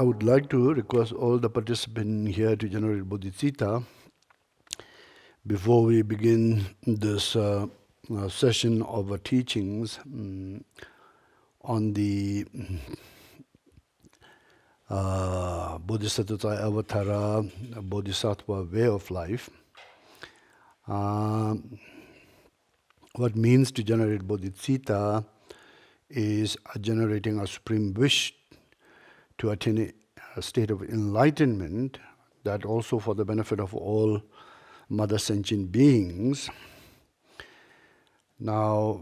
I would like to request all the participants here to generate Bodhichitta before we begin this session of teachings on the Bodhisattva Avatara, Bodhisattva way of life. What means to generate Bodhichitta is generating a supreme wish to attain a state of enlightenment, that also for the benefit of all mother sentient beings. Now,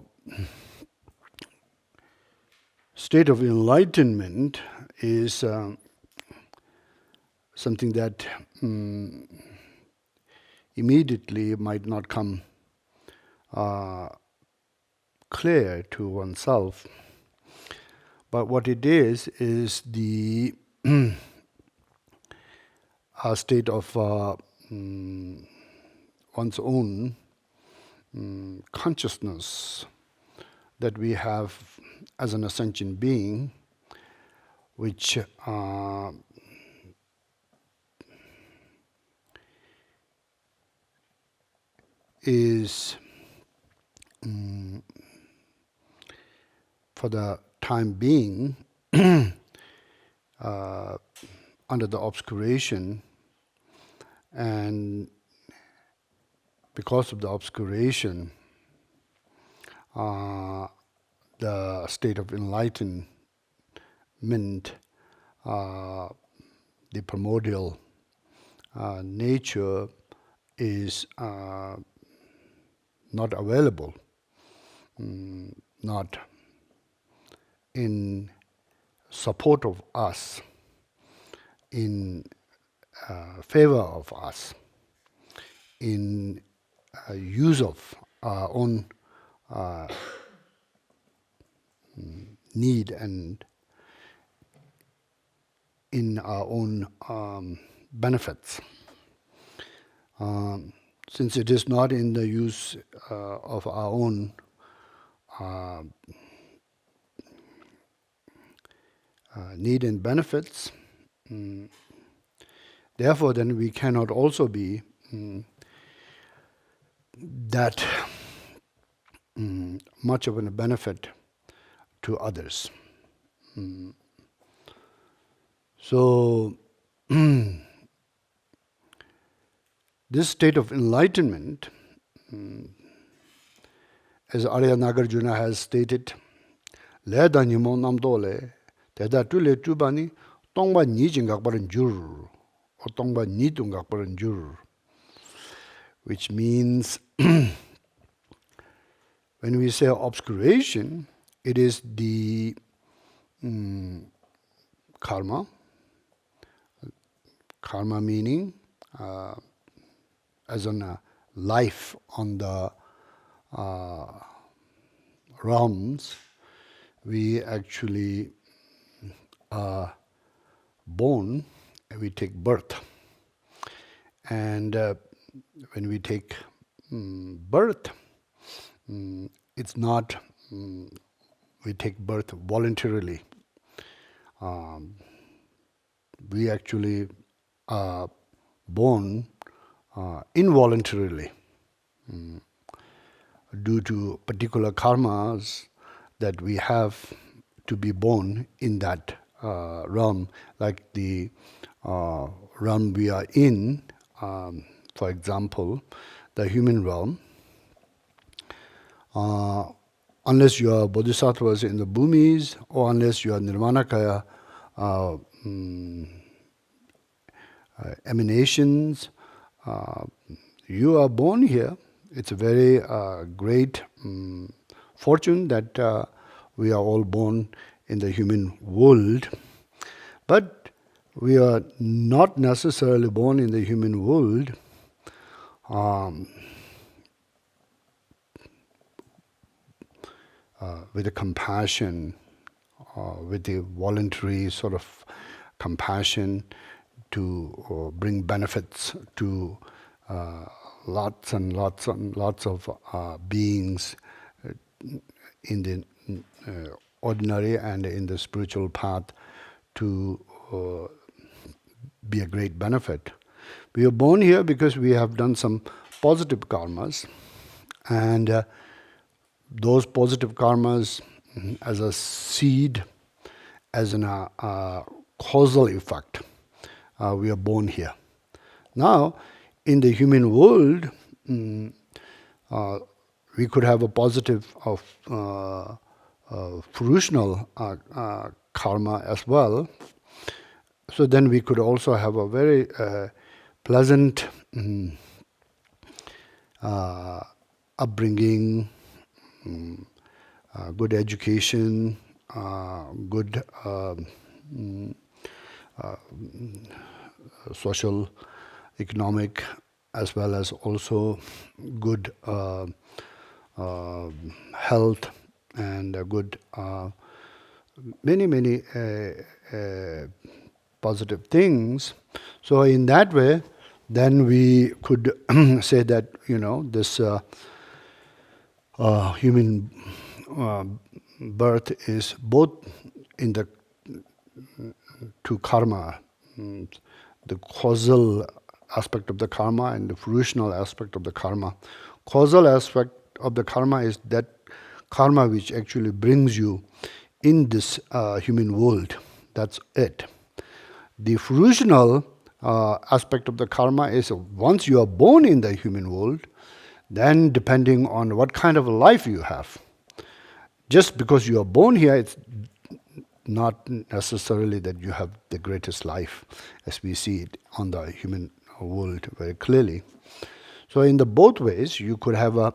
state of enlightenment is something that immediately might not come clear to oneself. But what it is the state of one's own consciousness that we have as an sentient being, which is for the time being under the obscuration, and because of the obscuration, the state of enlightenment, the primordial nature is not available, not in support of us, in favor of us, in use of our own need and in our own benefits. Since it is not in the use of our own need and benefits, therefore then we cannot also be that much of a benefit to others. So this state of enlightenment, as Arya Nagarjuna has stated, le danimo namdole teda tule tubani tongba ni jingakbaran jur or tongba ni tungakbaran jur, which means when we say obscuration, it is the karma meaning as in life on the realms. We actually are born, we take birth, and when we take birth, it's not we take birth voluntarily. We actually are born involuntarily due to particular karmas that we have to be born in that realm, like the realm we are in, for example, the human realm. Unless you are bodhisattvas in the bhumis, or unless you are nirmanakaya emanations, you are born here. It's a very great fortune that we are all born in the human world. But we are not necessarily born in the human world with a compassion, with the voluntary sort of compassion to bring benefits to lots and lots and lots of beings in the ordinary and in the spiritual path, to be a great benefit. We are born here because we have done some positive karmas, and those positive karmas as a seed, as a causal effect, we are born here. Now, in the human world, we could have a positive of fruitional karma as well. So then we could also have a very pleasant upbringing, good education, good social, economic, as well as also good health and a good many positive things. So in that way, then we could say that this human birth is both in the to karma, the causal aspect of the karma and the fruitional aspect of the karma. Causal aspect of the karma is that karma which actually brings you in this human world. That's it. The fruitional aspect of the karma is once you are born in the human world, then depending on what kind of a life you have. Just because you are born here, it's not necessarily that you have the greatest life as we see it on the human world very clearly. So in the both ways, you could have a,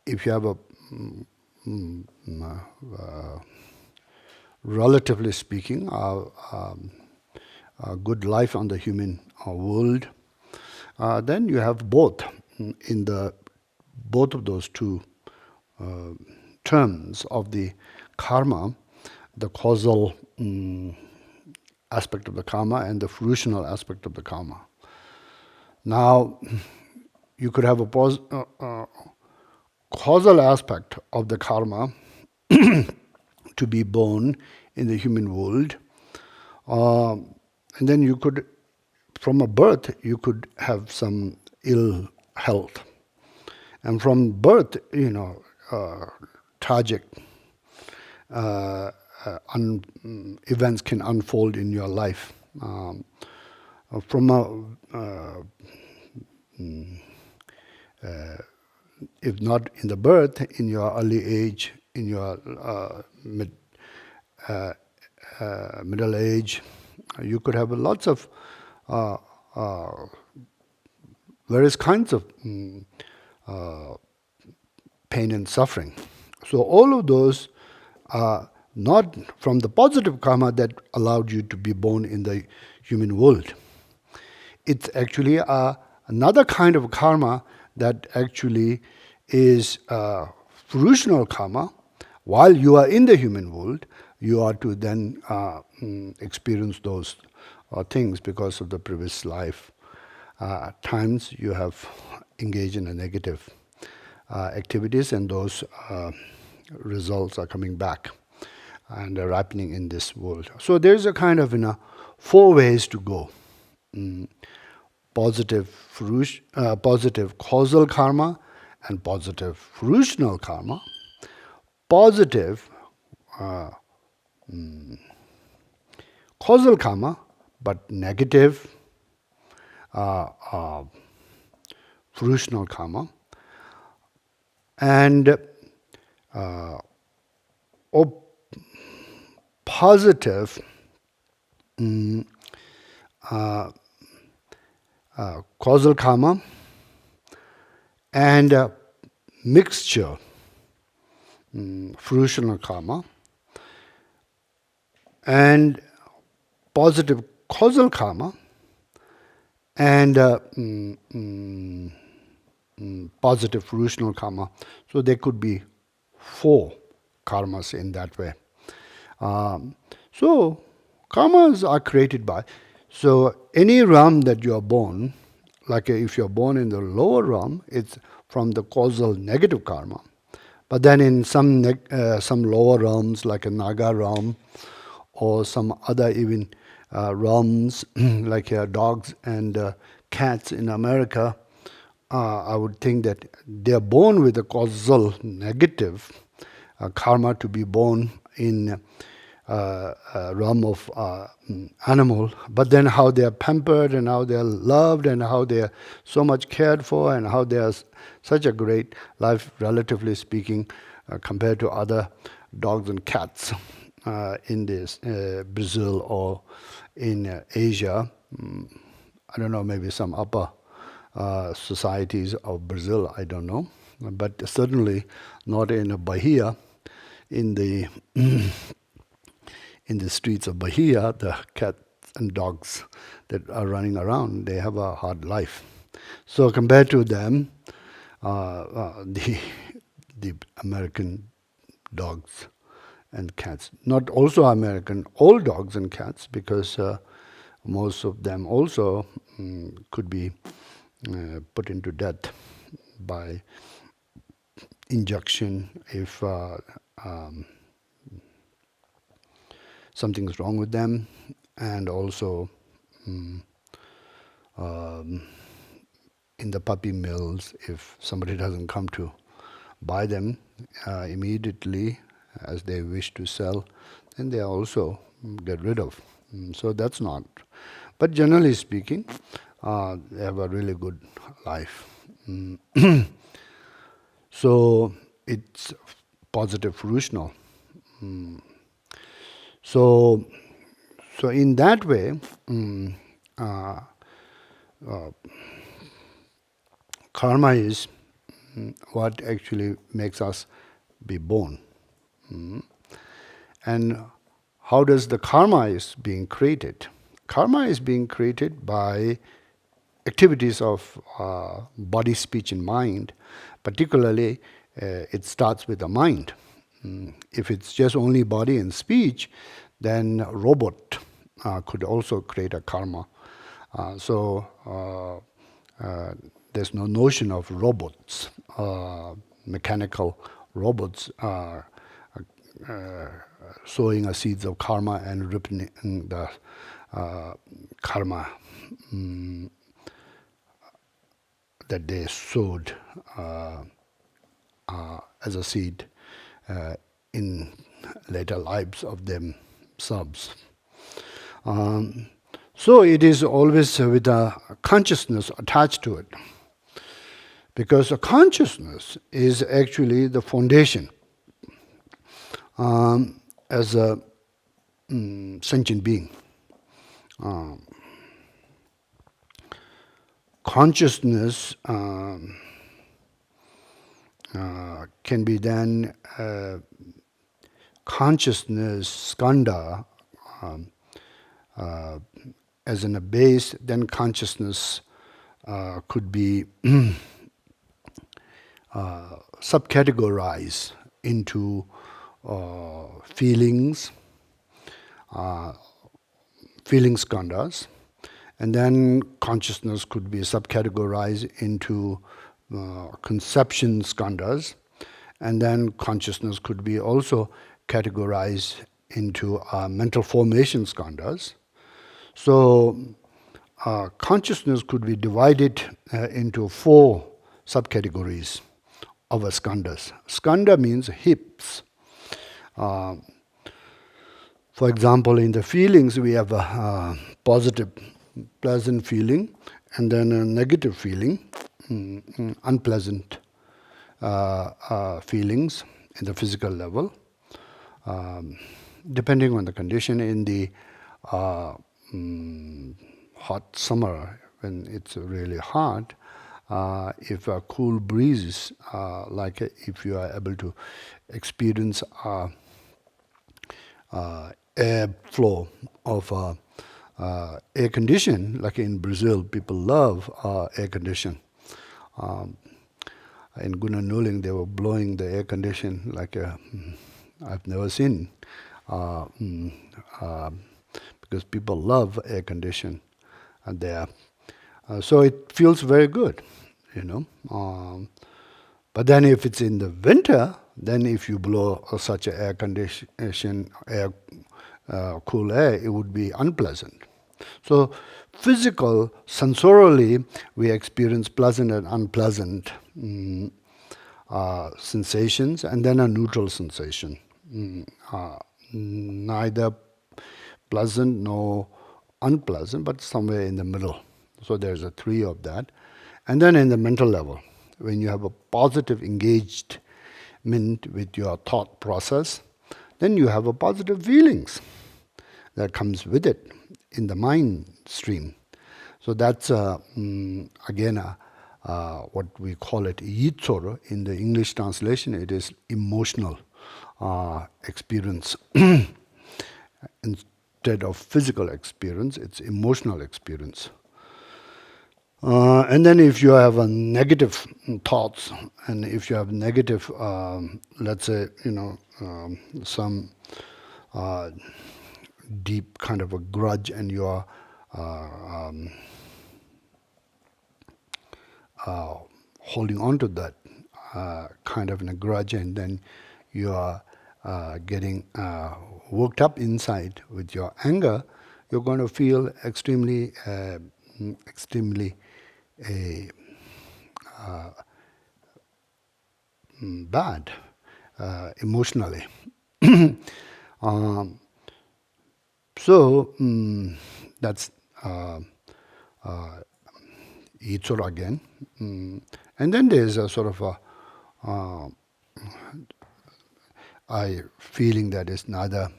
if you have a relatively speaking, a good life on the human world, then you have both in the both of those two terms of the karma, the causal aspect of the karma and the fruitional aspect of the karma. Now, you could have a causal aspect of the karma to be born in the human world, and then you could, from a birth, you could have some ill health, and from birth, tragic events can unfold in your life. From if not in the birth, in your early age, in your middle age, you could have lots of various kinds of pain and suffering. So all of those are not from the positive karma that allowed you to be born in the human world. It's actually another kind of karma that actually is fruitional karma. While you are in the human world, you are to then experience those things because of the previous life. Times you have engaged in a negative activities, and those results are coming back and are ripening in this world. So there's a kind of 4 ways to go. Positive causal karma and positive fruitional karma. Positive causal karma, but negative fruitional karma. And positive causal karma and mixture fruitional karma and positive causal karma and positive fruitional karma. So there could be 4 karmas in that way. So karmas are created by, so any realm that you are born, like if you are born in the lower realm, it's from the causal negative karma. But then in some lower realms, like a Naga realm, or some other even realms like dogs and cats in America, I would think that they are born with a causal negative karma to be born in realm of animal, but then how they are pampered and how they are loved and how they are so much cared for and how they are such a great life, relatively speaking, compared to other dogs and cats in this Brazil or in Asia. I don't know, maybe some upper societies of Brazil, I don't know, but certainly not in Bahia. In the in the streets of Bahia, the cats and dogs that are running around, they have a hard life. So compared to them, the American dogs and cats, not also American, all dogs and cats, because most of them also could be put into death by injection if something's wrong with them, and also in the puppy mills, if somebody doesn't come to buy them immediately as they wish to sell, then they also get rid of. So that's not. But generally speaking, they have a really good life. So it's positive fruitional. So in that way, karma is what actually makes us be born. And how does the karma is being created? Karma is being created by activities of body, speech, and mind. Particularly, it starts with the mind. If it's just only body and speech, then a robot could also create a karma. So there's no notion of robots, mechanical robots sowing a seeds of karma and ripening the karma that they sowed as a seed in later lives of themselves. So it is always with a consciousness attached to it, because a consciousness is actually the foundation as a sentient being. Consciousness can be then consciousness skandha as in a base. Then consciousness could be subcategorized into feelings, feeling skandhas, and then consciousness could be subcategorized into conception skandhas, and then consciousness could be also categorized into mental formation skandhas. So consciousness could be divided into 4 subcategories of a skandhas. Skandha means hips. For example, in the feelings, we have a positive, pleasant feeling, and then a negative feeling, unpleasant feelings in the physical level. Depending on the condition, in the hot summer, when it's really hot, if a cool breeze, like if you are able to experience air flow of air condition, like in Brazil, people love air condition. In Gunung, they were blowing the air condition like I've never seen, because people love air condition there. So it feels very good, you know. But then if it's in the winter, then if you blow such an air condition, air cool air, it would be unpleasant. So physical, sensorily, we experience pleasant and unpleasant sensations, and then a neutral sensation. Neither pleasant nor unpleasant, but somewhere in the middle. So there's a three of that. And then in the mental level, when you have a positive engagement with your thought process, then you have a positive feelings that comes with it in the mind stream. So that's again what we call it yitsoro. In the English translation, it is emotional experience. Instead of physical experience, it's emotional experience. And then if you have a negative thoughts, and if you have negative, let's say, some deep kind of a grudge, and you are holding on to that kind of a grudge, and then you are getting worked up inside with your anger, you're going to feel extremely bad emotionally. So that's Yitzhak again. And then there's a sort of a feeling that is neither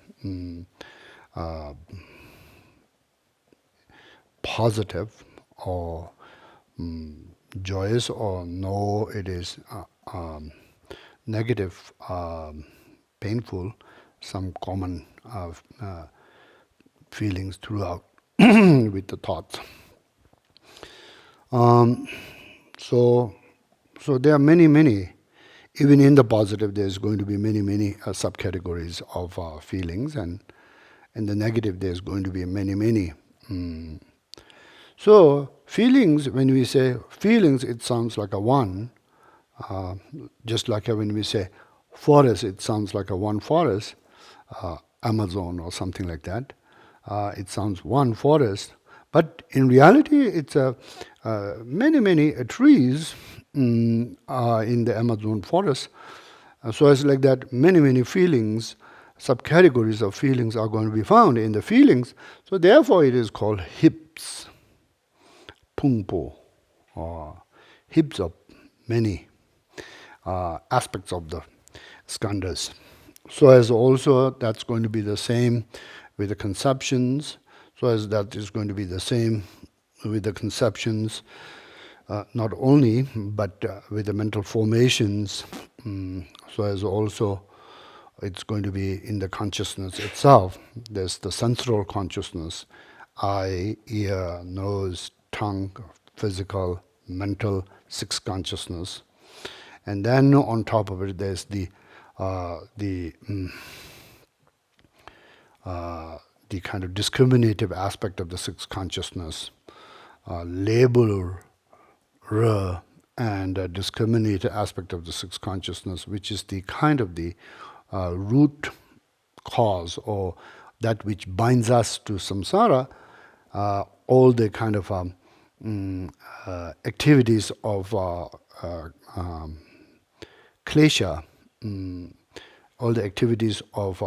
positive or joyous, or no, it is negative, painful, some common feelings throughout with the thoughts. So there are many, even in the positive, there's going to be many subcategories of feelings, and in the negative, there's going to be many. So feelings, when we say feelings, it sounds like a one, just like when we say forest, it sounds like a one forest, Amazon or something like that. It sounds one forest, but in reality, it's many trees are in the Amazon forest. So it's like that, many feelings, subcategories of feelings are going to be found in the feelings. So therefore, it is called hips, pungpo, or hips of many aspects of the skandhas. So as also that's going to be the same with the conceptions. So as that is going to be the same with the conceptions, not only, but with the mental formations. So as also it's going to be in the consciousness itself. There's the sensual consciousness, eye, ear, nose, tongue, physical, mental, six consciousness. And then on top of it, there's the kind of discriminative aspect of the six consciousness, labeler, and a discriminative aspect of the six consciousness, which is the kind of the root cause, or that which binds us to samsara, all the kind of activities of klesha, all the activities of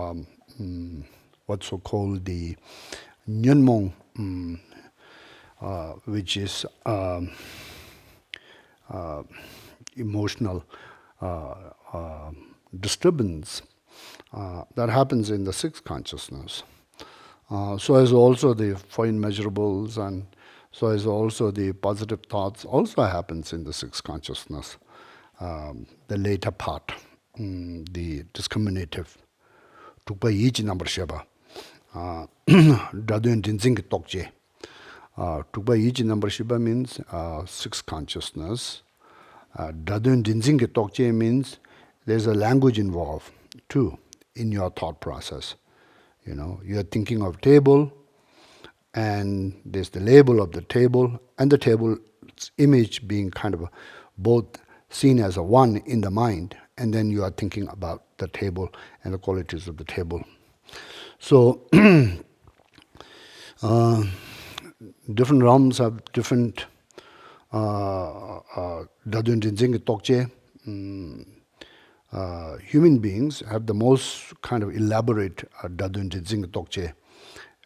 what's so called the nyunmong, which is emotional disturbance that happens in the sixth consciousness. So as also the four immeasurables, and so as also the positive thoughts also happens in the sixth consciousness. The later part, the discriminative, tukpa yichi number sheba, dadun dinzing tokje. Tukpa yichi number sheba means sixth consciousness. Dadun dinzing tokje means there's a language involved too in your thought process. You're thinking of table, and there's the label of the table, and the table's image being kind of both seen as a one in the mind, and then you are thinking about the table and the qualities of the table. So different realms have different dadun rinzing tokche. Human beings have the most kind of elaborate dadun rinzing tokche.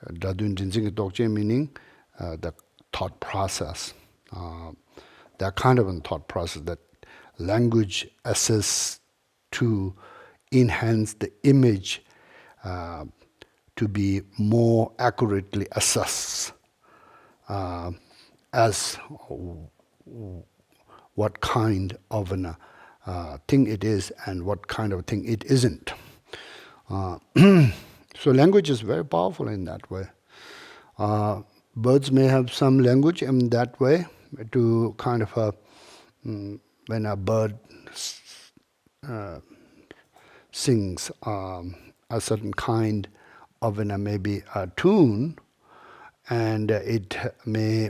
Dadun rinzing tokche meaning the thought process. That kind of a thought process that language assists to enhance the image to be more accurately assessed as what kind of an thing it is and what kind of thing it isn't. So language is very powerful in that way. Birds may have some language in that way to kind of when a bird sings a certain kind of maybe a tune, and it may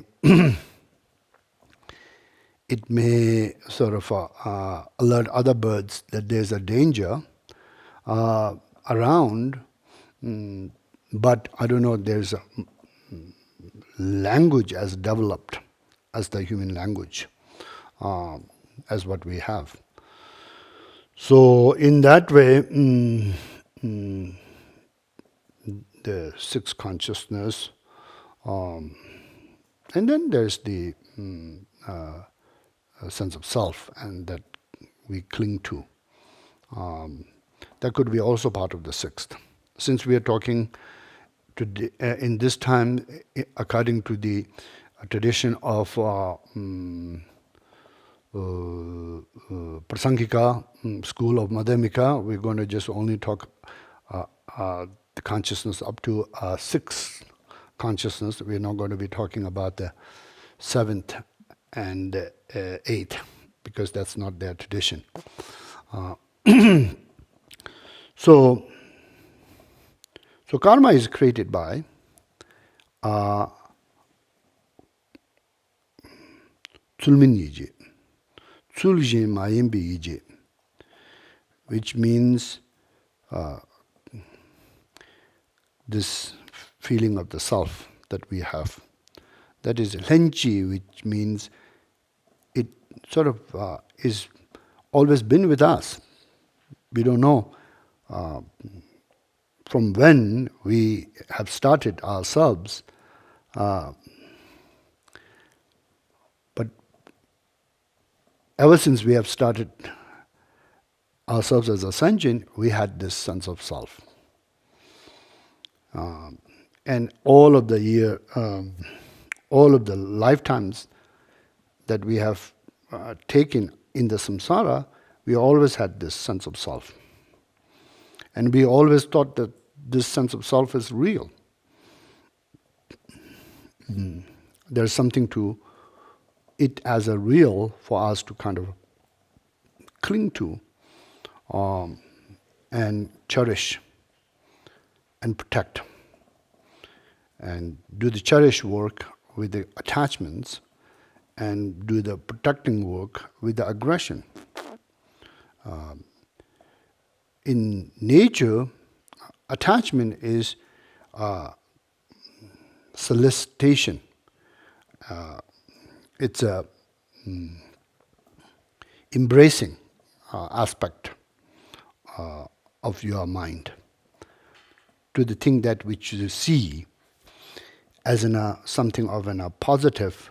it may sort of alert other birds that there's a danger around, but I don't know, there's a language as developed as the human language, as what we have. So in that way, the sixth consciousness, and then there's the sense of self, and that we cling to. That could be also part of the sixth. Since we are talking today, in this time, according to the tradition of Prasangika school of Madhyamika, we're going to just only talk the consciousness up to sixth consciousness. We're not going to be talking about the seventh and eighth, because that's not their tradition. So karma is created by Tsulmin Yiji, Tsulji Mayimbi Yiji, which means this feeling of the self that we have. That is Lenchi, which means it sort of is always been with us. We don't know from when we have started ourselves, but ever since we have started ourselves as a sentient, we had this sense of self. And all of the year, all of the lifetimes that we have taken in the samsara, we always had this sense of self. And we always thought that this sense of self is real. There's something to it as a real for us to kind of cling to and cherish and protect. And do the cherish work with the attachments and do the protecting work with the aggression. In nature, attachment is solicitation. It's a embracing aspect of your mind to the thing that which you see as something of a positive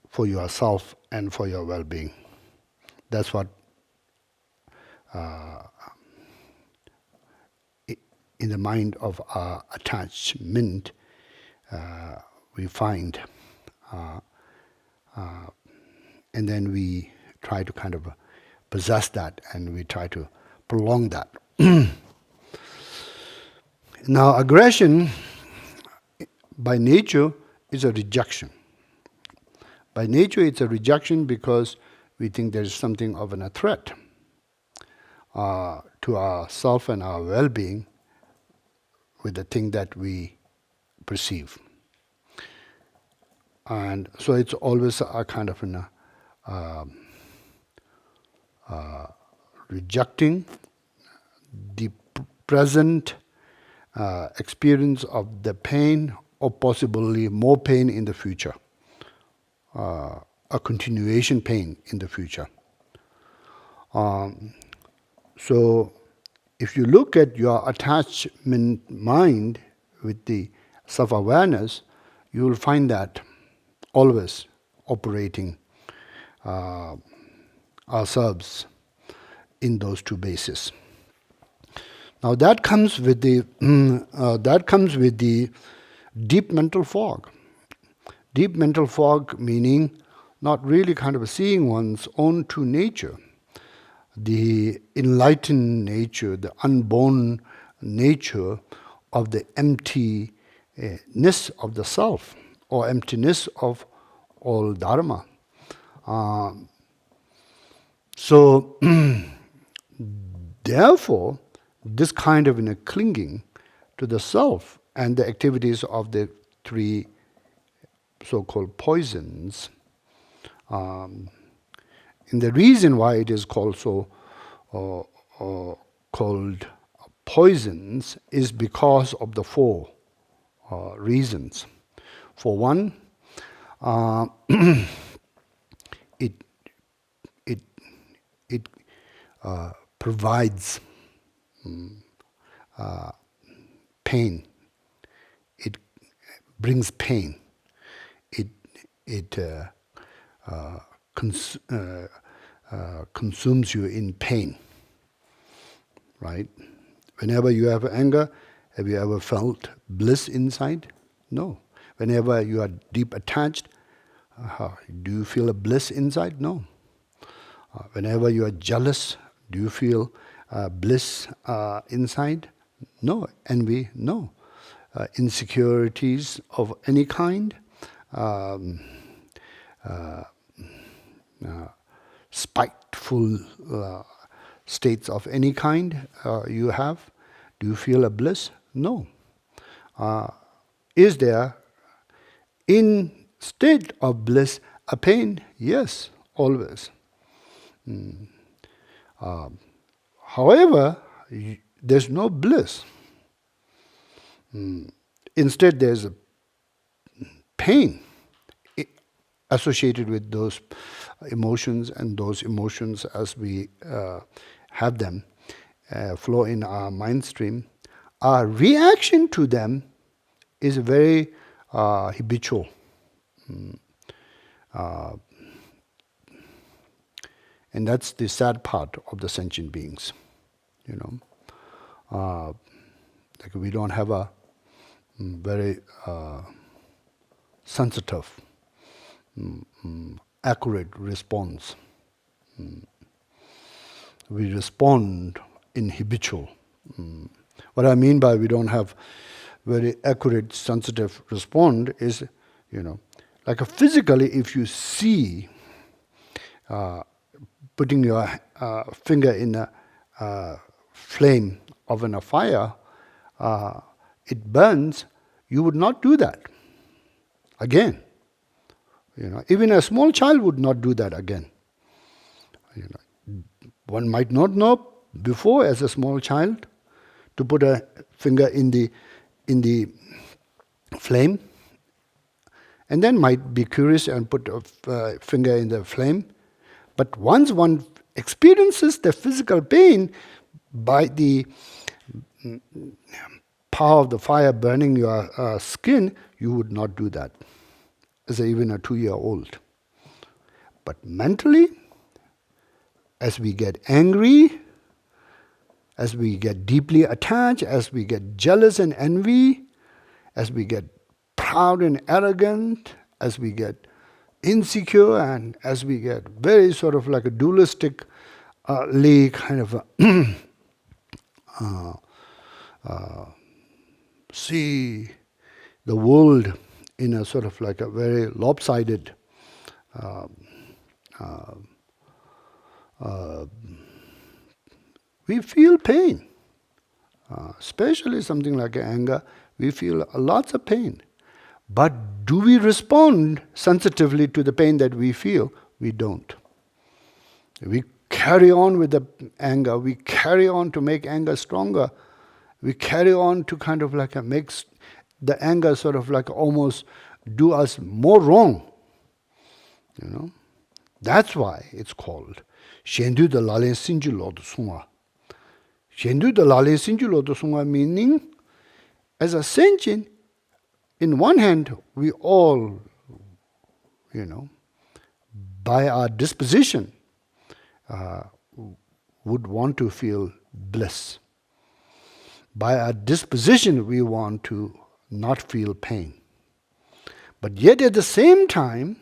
for yourself and for your well-being. That's what in the mind of our attachment we find, and then we try to kind of possess that, and we try to prolong that. Now, aggression by nature is a rejection. By nature, it's a rejection because we think there's something of a threat to our self and our well-being with the thing that we perceive. And so it's always a kind of rejecting the present experience of the pain, or possibly more pain in the future, a continuation pain in the future. So if you look at your attachment mind with the self-awareness, you will find that always operating ourselves in those two bases. Now that comes with the deep mental fog. Deep mental fog meaning not really kind of seeing one's own true nature, the enlightened nature, the unborn nature of the emptiness of the self, or emptiness of all dharma. So, therefore, this kind of clinging to the self and the activities of the three so-called poisons, and the reason why it is called called poisons is because of the four reasons. For one, it provides pain. It brings pain. It consumes you in pain, right? Whenever you have anger, have you ever felt bliss inside? No. Whenever you are deep attached, do you feel a bliss inside? No. Whenever you are jealous, do you feel bliss inside? No. Envy? No. Insecurities of any kind? Spiteful states of any kind you have? Do you feel a bliss? No. Is there, in state of bliss, a pain? Yes, always. However, there's no bliss. Instead, there's a pain associated with those emotions, and those emotions, as we have them flow in our mind stream, our reaction to them is very habitual. And that's the sad part of the sentient beings, you know. Like we don't have a very sensitive, accurate response. We respond in habitual. What I mean by we don't have very accurate, sensitive response is, you know, like physically, if you see putting your finger in a flame of a fire, it burns, you would not do that again. You know, even a small child would not do that again. You know, one might not know before, as a small child, to put a finger in the flame, and then might be curious and put a finger in the flame. But once one experiences the physical pain by the power of the fire burning your skin, you would not do that as even a 2-year-old. But mentally, as we get angry, as we get deeply attached, as we get jealous and envy, as we get proud and arrogant, as we get insecure, and as we get very sort of like a dualistic kind of see the world in a sort of like a very lopsided we feel pain, especially something like anger. We feel lots of pain. But do we respond sensitively to the pain that we feel? We don't. We carry on with the anger. We carry on to make anger stronger. we carry on to kind of like makes the anger sort of like almost do us more wrong. That's why it's called Shendu de Lalen Sinju Lodu Sunga. Shendu de Lalen Sinju Lodu Sunga meaning, as a sentient, in one hand, we all, by our disposition, would want to feel bliss. By our disposition, we want to not feel pain. But yet at the same time,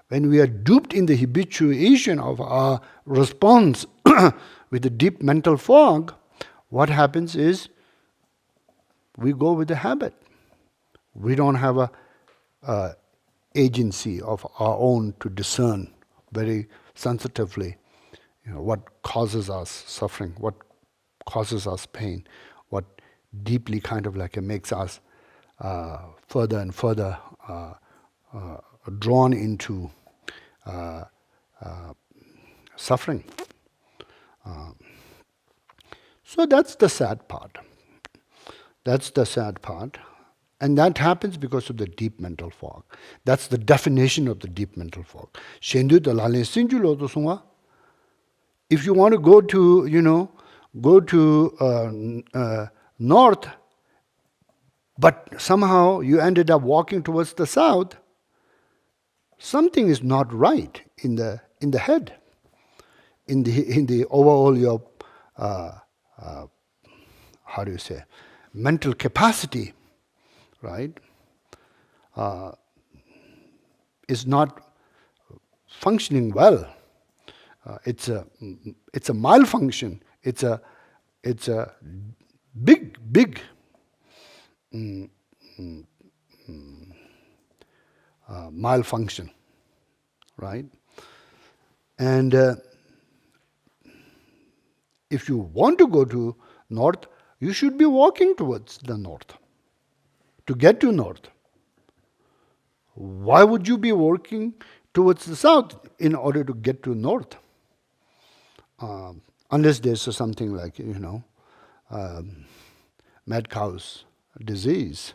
when we are duped in the habituation of our response with the deep mental fog, what happens is we go with the habit. We don't have a agency of our own to discern very sensitively what causes us suffering, what causes us pain, what deeply kind of like makes us further and further drawn into suffering. So that's the sad part. That's the sad part. And that happens because of the deep mental fog. That's the definition of the deep mental fog. Shendu dalale sinju lodo sunga. If you want to go to north, but somehow you ended up walking towards the south, something is not right in the head, in the overall your how do you say, mental capacity, right? Is not functioning well. It's a malfunction. It's a big malfunction, right? And if you want to go to north, you should be walking towards the north to get to north. Why would you be working towards the south in order to get to north? Unless there's something like, mad cow's disease.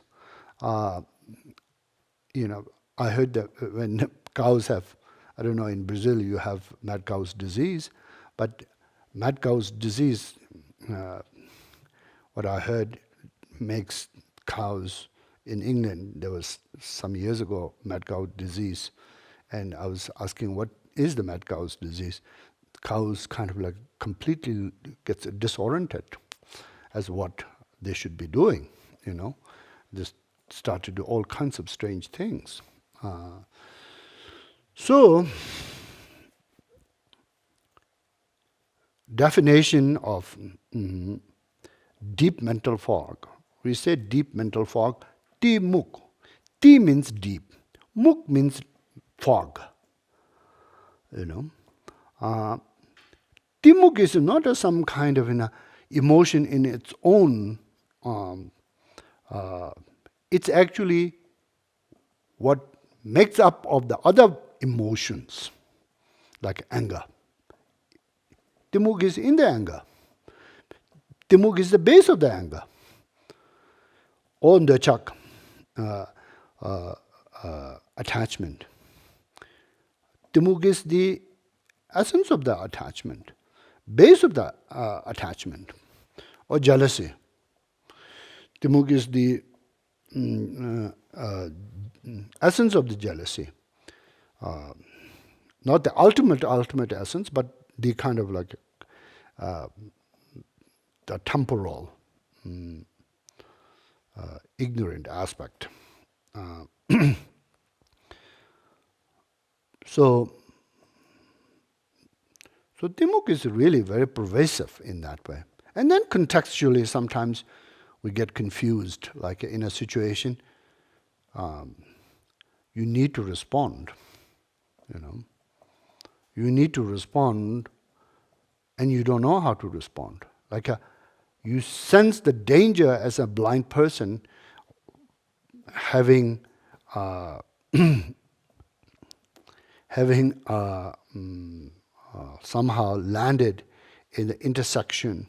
I heard that when cows have, I don't know, in Brazil you have mad cow's disease, but mad cow's disease, what I heard, makes cows in England. There was some years ago mad cow disease, and I was asking what is the mad cow's disease. Cows kind of like completely gets disoriented as what they should be doing, Just start to do all kinds of strange things. So, definition of deep mental fog. We say deep mental fog, ti muk. Ti means deep. Muk means fog. Timuk is not some kind of emotion in its own. It's actually what makes up of the other emotions, like anger. Timuk is in the anger. Timuk is the base of the anger. On the chak, attachment. Timuk is the essence of the attachment, base of the attachment, or jealousy. Timuk is the essence of the jealousy. Not the ultimate essence, but the kind of like the temporal, ignorant aspect. So Timuk is really very pervasive in that way. And then contextually, sometimes we get confused. Like in a situation, you need to respond. You need to respond, and you don't know how to respond. Like you sense the danger as a blind person, having somehow landed in the intersection,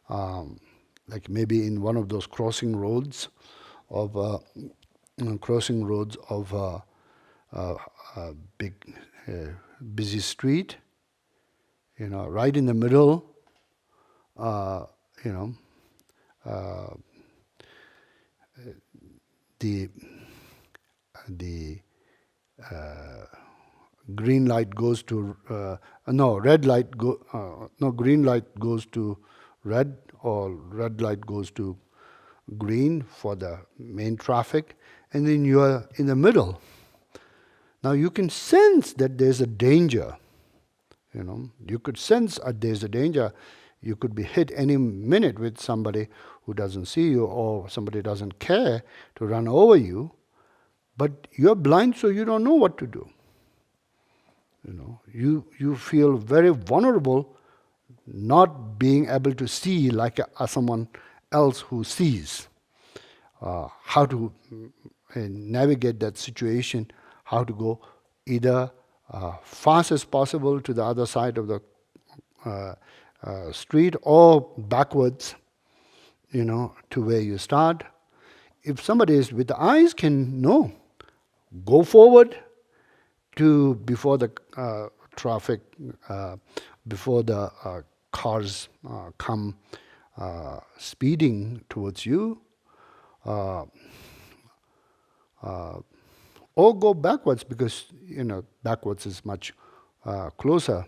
like maybe in one of those crossing roads of a big busy street, right in the middle, the green light goes to green light goes to red, or red light goes to green for the main traffic, and then you are in the middle. Now you can sense that there's a danger. You could sense that there's a danger. You could be hit any minute with somebody who doesn't see you, or somebody doesn't care to run over you, but you're blind, so you don't know what to do. You feel very vulnerable, not being able to see like someone else who sees. How to navigate that situation, how to go either fast as possible to the other side of the street, or backwards, to where you start. If somebody is with the eyes can know, go forward to before the traffic, before the cars come speeding towards you, or go backwards, because backwards is much closer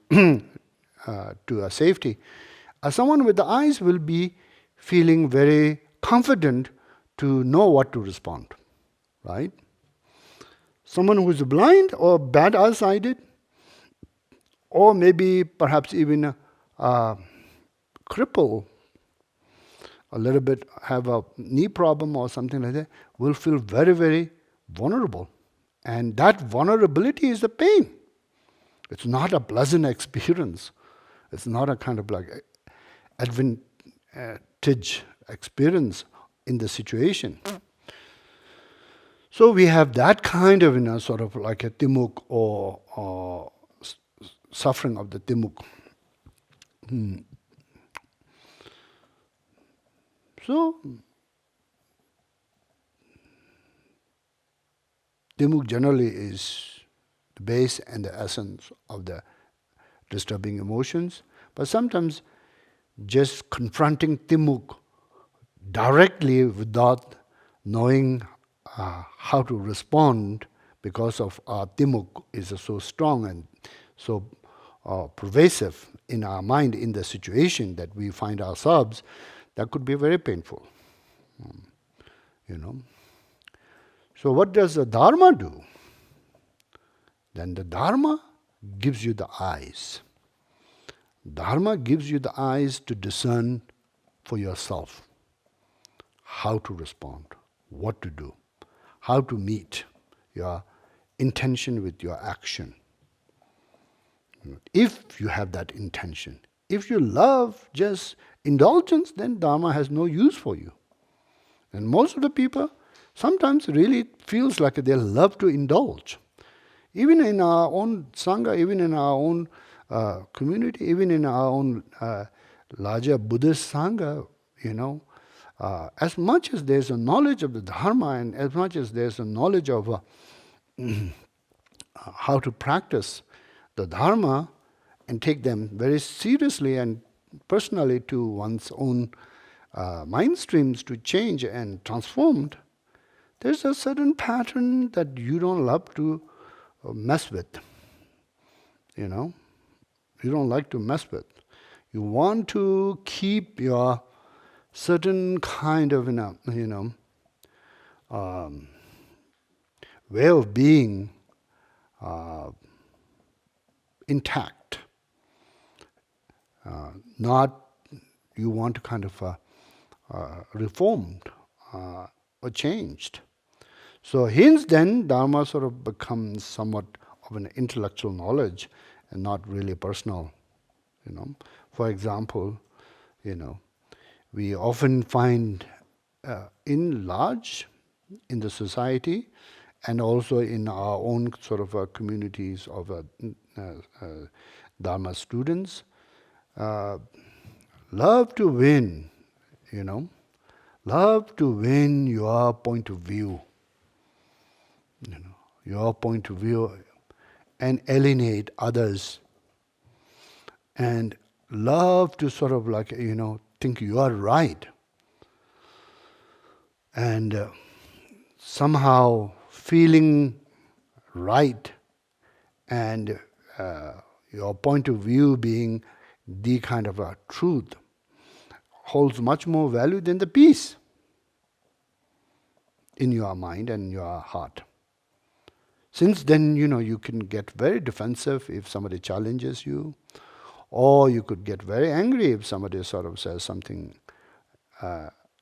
to a safety. Someone with the eyes will be feeling very confident to know what to respond, right? Someone who is blind or bad eyesighted, or maybe perhaps even a cripple, a little bit have a knee problem or something like that, will feel very, very vulnerable. And that vulnerability is the pain. It's not a pleasant experience. It's not a kind of like advantage experience in the situation. So we have that kind of, sort of like a timuk, or suffering of the timuk. So, timuk generally is the base and the essence of the disturbing emotions. But sometimes just confronting timuk directly without knowing how to respond, because of our timuk is so strong and so pervasive in our mind, in the situation that we find ourselves, that could be very painful. So what does the Dharma do? Then the Dharma gives you the eyes. Dharma gives you the eyes to discern for yourself how to respond, what to do, how to meet your intention with your action. If you have that intention, if you love just indulgence, then Dharma has no use for you. And most of the people sometimes really feels like they love to indulge. Even in our own Sangha, even in our own community, even in our own larger Buddhist Sangha, as much as there's a knowledge of the Dharma, and as much as there's a knowledge of how to practice the Dharma and take them very seriously and personally to one's own mind streams to change and transformed, there's a certain pattern that you don't love to mess with. You don't like to mess with. You want to keep your certain kind of way of being intact. Not you want to kind of reformed or changed. So hence then Dharma sort of becomes somewhat of an intellectual knowledge and not really personal. For example, we often find in the society and also in our own sort of communities of Dharma students, love to win, love to win your point of view, your point of view, and alienate others, and love to sort of like, think you are right, and somehow feeling right, and your point of view being the kind of a truth holds much more value than the peace in your mind and your heart. Since then, you can get very defensive if somebody challenges you, or you could get very angry if somebody sort of says something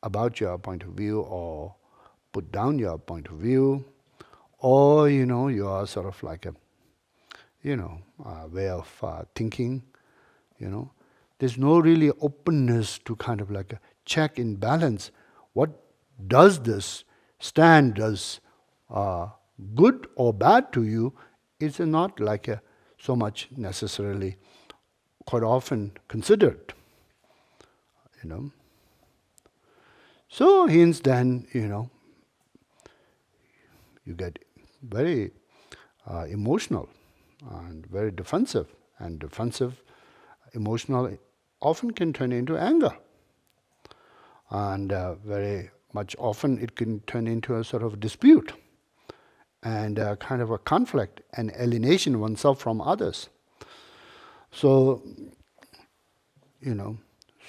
about your point of view, or put down your point of view, or, you are sort of like a way of thinking, There's no really openness to kind of like a check in balance. What does this stand as good or bad to you? It's not like so much necessarily quite often considered, So hence then, you get very emotional and very defensive, and defensive, emotional often can turn into anger, and very much often it can turn into a sort of dispute and kind of a conflict and alienation oneself from others. So,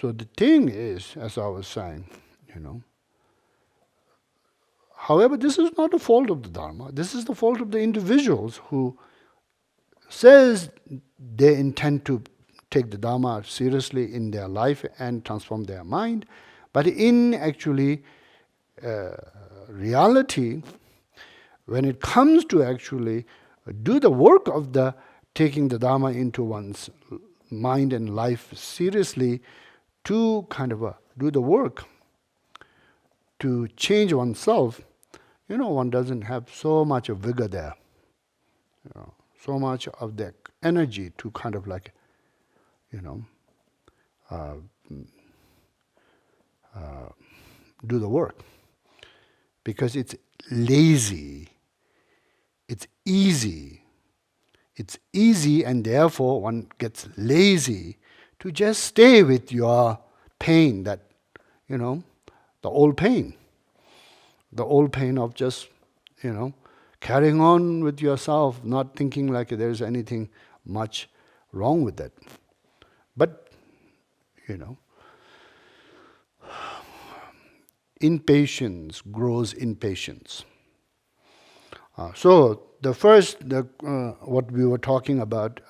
so the thing is, as I was saying, however, this is not the fault of the Dharma. This is the fault of the individuals who says they intend to take the Dharma seriously in their life and transform their mind, but in actually reality, when it comes to actually do the work of the taking the Dharma into one's mind and life seriously, to kind of do the work to change oneself, one doesn't have so much of vigor there, so much of the energy to kind of like, do the work, because it's lazy, it's easy, and therefore one gets lazy to just stay with your pain, that, the old pain of just, carrying on with yourself, not thinking like there's anything much wrong with it. But, impatience grows impatience. So the first, what we were talking about,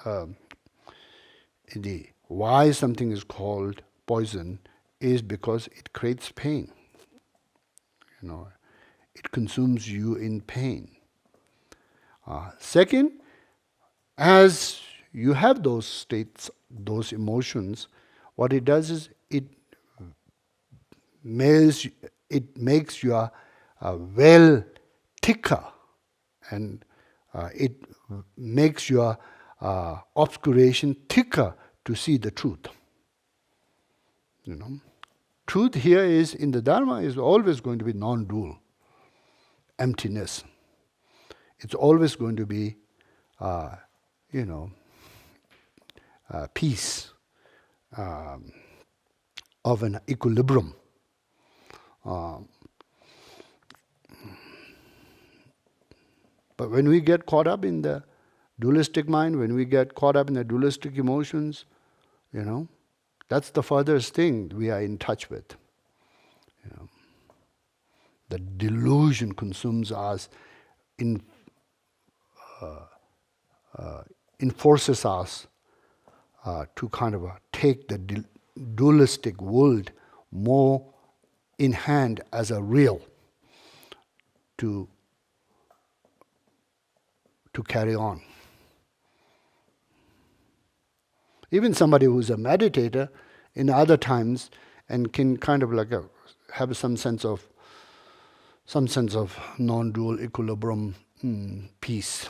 the why something is called poison is because it creates pain. It consumes you in pain. Second, as you have those states, those emotions, what it does is it makes your well thicker, and it makes your obscuration thicker to see the truth. Truth here is, in the Dharma, is always going to be non-dual, emptiness. It's always going to be, peace, of an equilibrium. But when we get caught up in the dualistic mind, when we get caught up in the dualistic emotions, that's the furthest thing we are in touch with. The delusion consumes us, enforces us to kind of take the dualistic world more in hand as a real, to carry on. Even somebody who's a meditator in other times and can kind of like have some sense of non-dual equilibrium, peace,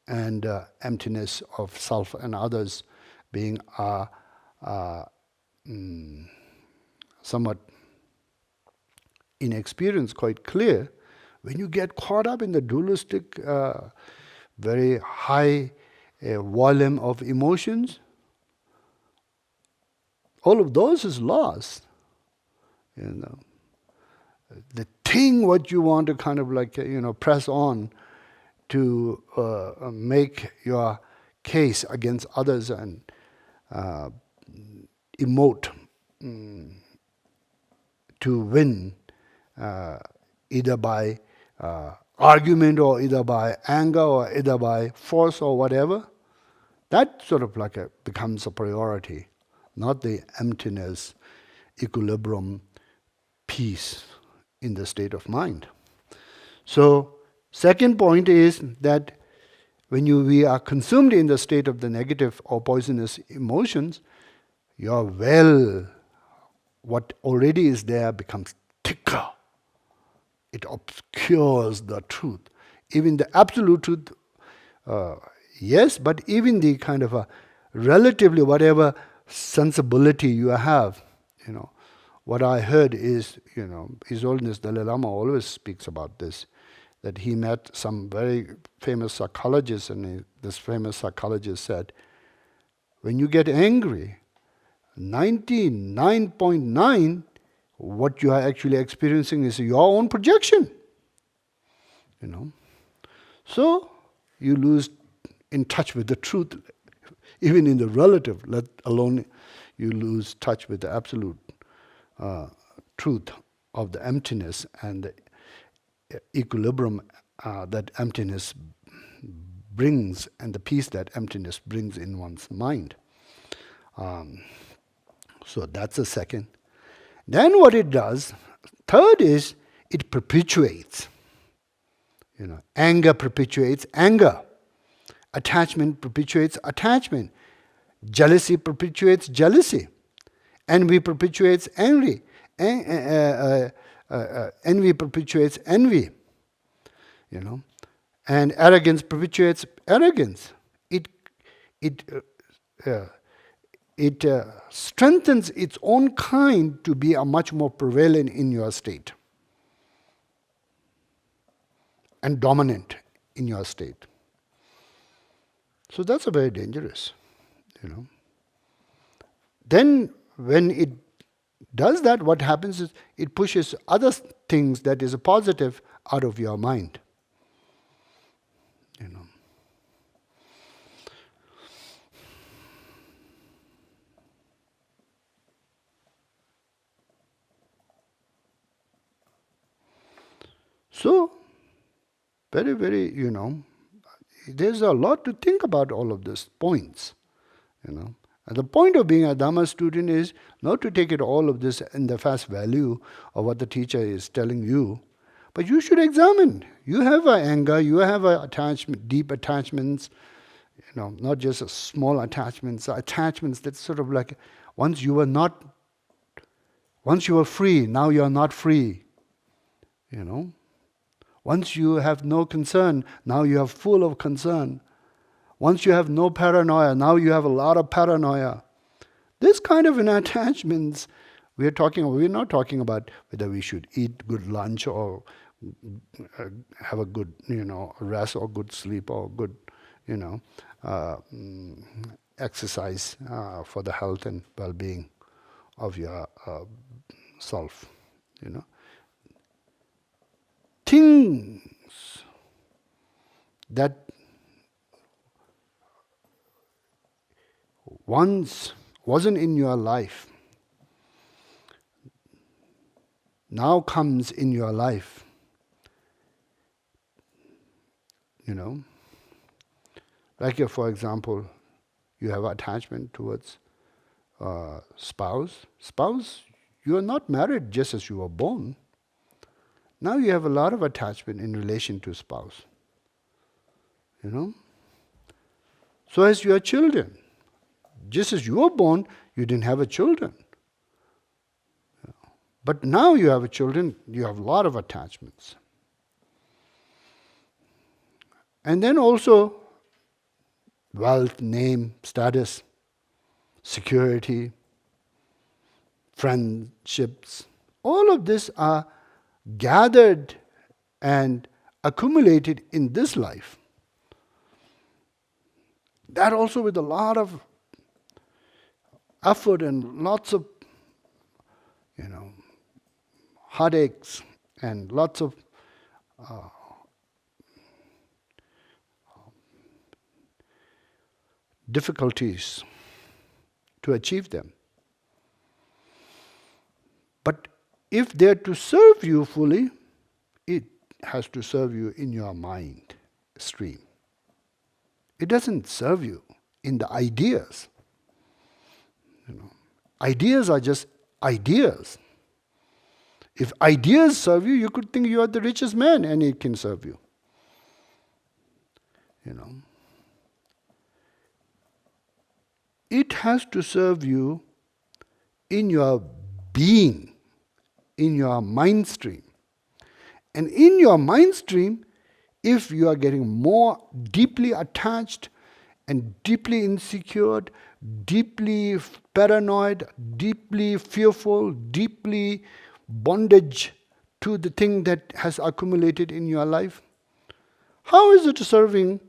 and emptiness of self and others being somewhat in experience quite clear, when you get caught up in the dualistic, very high volume of emotions, all of those is lost. The thing what you want to kind of like, press on to make your case against others and emote to win, either by argument or either by anger or either by force or whatever, that sort of like becomes a priority, not the emptiness, equilibrium, peace in the state of mind. So, second point is that when we are consumed in the state of the negative or poisonous emotions, your well, what already is there becomes thicker. It obscures the truth. Even the absolute truth, yes, but even the kind of a relatively whatever sensibility you have, what I heard is, His Holiness Dalai Lama always speaks about this, that he met some very famous psychologists, and this famous psychologist said, when you get angry, 99.9, what you are actually experiencing is your own projection. So you lose in touch with the truth, even in the relative, let alone you lose touch with the absolute truth of the emptiness and the equilibrium that emptiness brings and the peace that emptiness brings in one's mind. So that's the second. Then what it does, third is, it perpetuates. Anger perpetuates anger. Attachment perpetuates attachment. Jealousy perpetuates jealousy. Envy perpetuates envy. Envy perpetuates envy. And arrogance perpetuates arrogance. It strengthens its own kind to be a much more prevalent in your state and dominant in your state. So that's a very dangerous, Then when it does that, what happens is it pushes other things that is a positive out of your mind. So, very, very, there's a lot to think about all of these points, And the point of being a Dhamma student is not to take it all of this in the fast value of what the teacher is telling you, but you should examine. You have an anger, you have a attachment, deep attachments, not just small attachments that sort of like, once you were free, now you are not free, Once you have no concern, now you are full of concern. Once you have no paranoia, now you have a lot of paranoia. This kind of attachments, we're not talking about whether we should eat good lunch or have a good, rest or good sleep or good, exercise for the health and well-being of your self, Things that once wasn't in your life now comes in your life. Like if, for example, you have attachment towards spouse. Spouse, you are not married just as you were born. Now you have a lot of attachment in relation to spouse. So as your children. Just as you were born, you didn't have a children. But now you have a children, you have a lot of attachments. And then also wealth, name, status, security, friendships, all of this are gathered and accumulated in this life. That also with a lot of effort and lots of, heartaches and lots of difficulties to achieve them. But if they're to serve you fully, it has to serve you in your mind stream. It doesn't serve you in the ideas. Ideas are just ideas. If ideas serve you, you could think you are the richest man and it can serve you. It has to serve you in your being, in your mind stream. And in your mind stream, if you are getting more deeply attached and deeply insecure, deeply paranoid, deeply fearful, deeply bondage to the thing that has accumulated in your life, how is it serving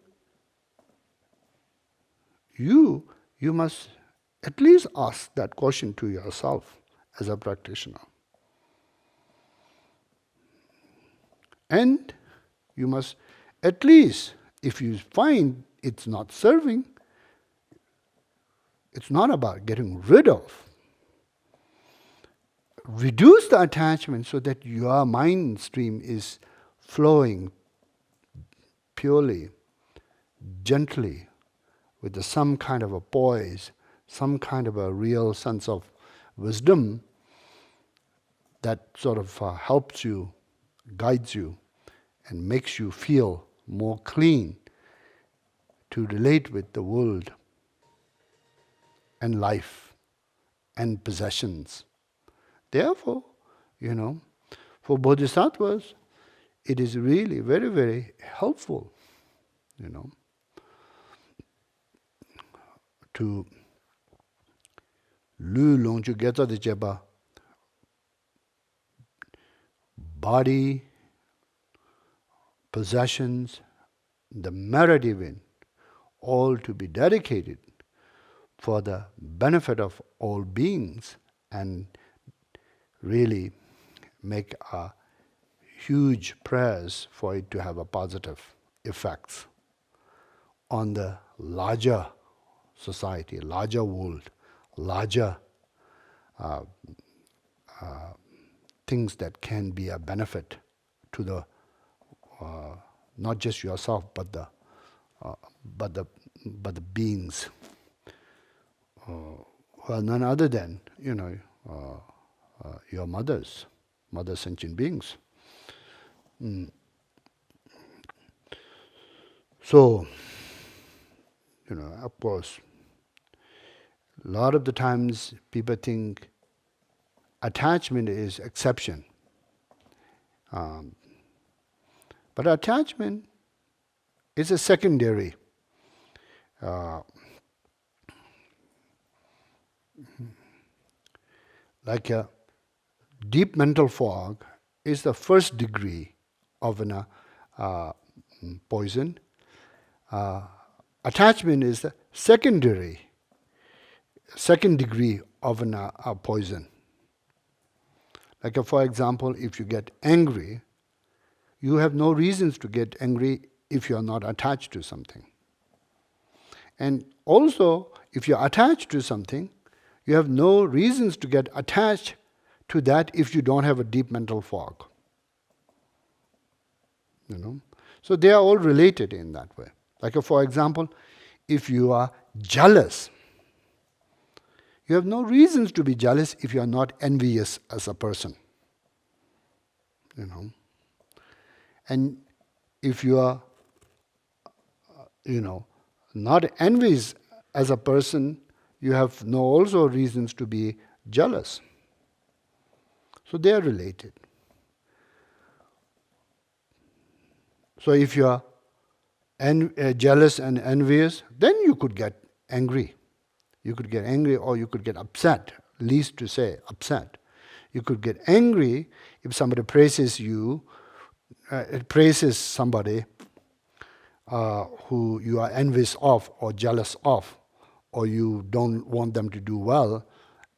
you? You must at least ask that question to yourself as a practitioner. And you must at least, if you find it's not serving, it's not about getting rid of. Reduce the attachment so that your mind stream is flowing purely, gently, with some kind of a poise, some kind of a real sense of wisdom that sort of helps you, guides you, and makes you feel more clean to relate with the world and life and possessions. Therefore, for Bodhisattvas, it is really very, very helpful, to lu long chu geta de cheba body, possessions, the merit even, all to be dedicated for the benefit of all beings and really make a huge prayers for it to have a positive effects on the larger society, larger world, larger things that can be a benefit to the not just yourself but the beings who are none other than your mother sentient beings. So, of course, a lot of the times people think attachment is exception. But attachment is a secondary. Like a deep mental fog is the first degree of an poison. Attachment is the second degree of a poison. Like for example, if you get angry, you have no reasons to get angry if you are not attached to something. And also, if you are attached to something, you have no reasons to get attached to that if you don't have a deep mental fog. So they are all related in that way. Like for example, if you are jealous, you have no reasons to be jealous if you are not envious as a person. And if you are, not envious as a person, you have no also reasons to be jealous. So they are related. So if you are jealous and envious, then you could get angry. You could get angry or you could get upset, least to say, upset. You could get angry if somebody praises you, praises somebody who you are envious of or jealous of, or you don't want them to do well.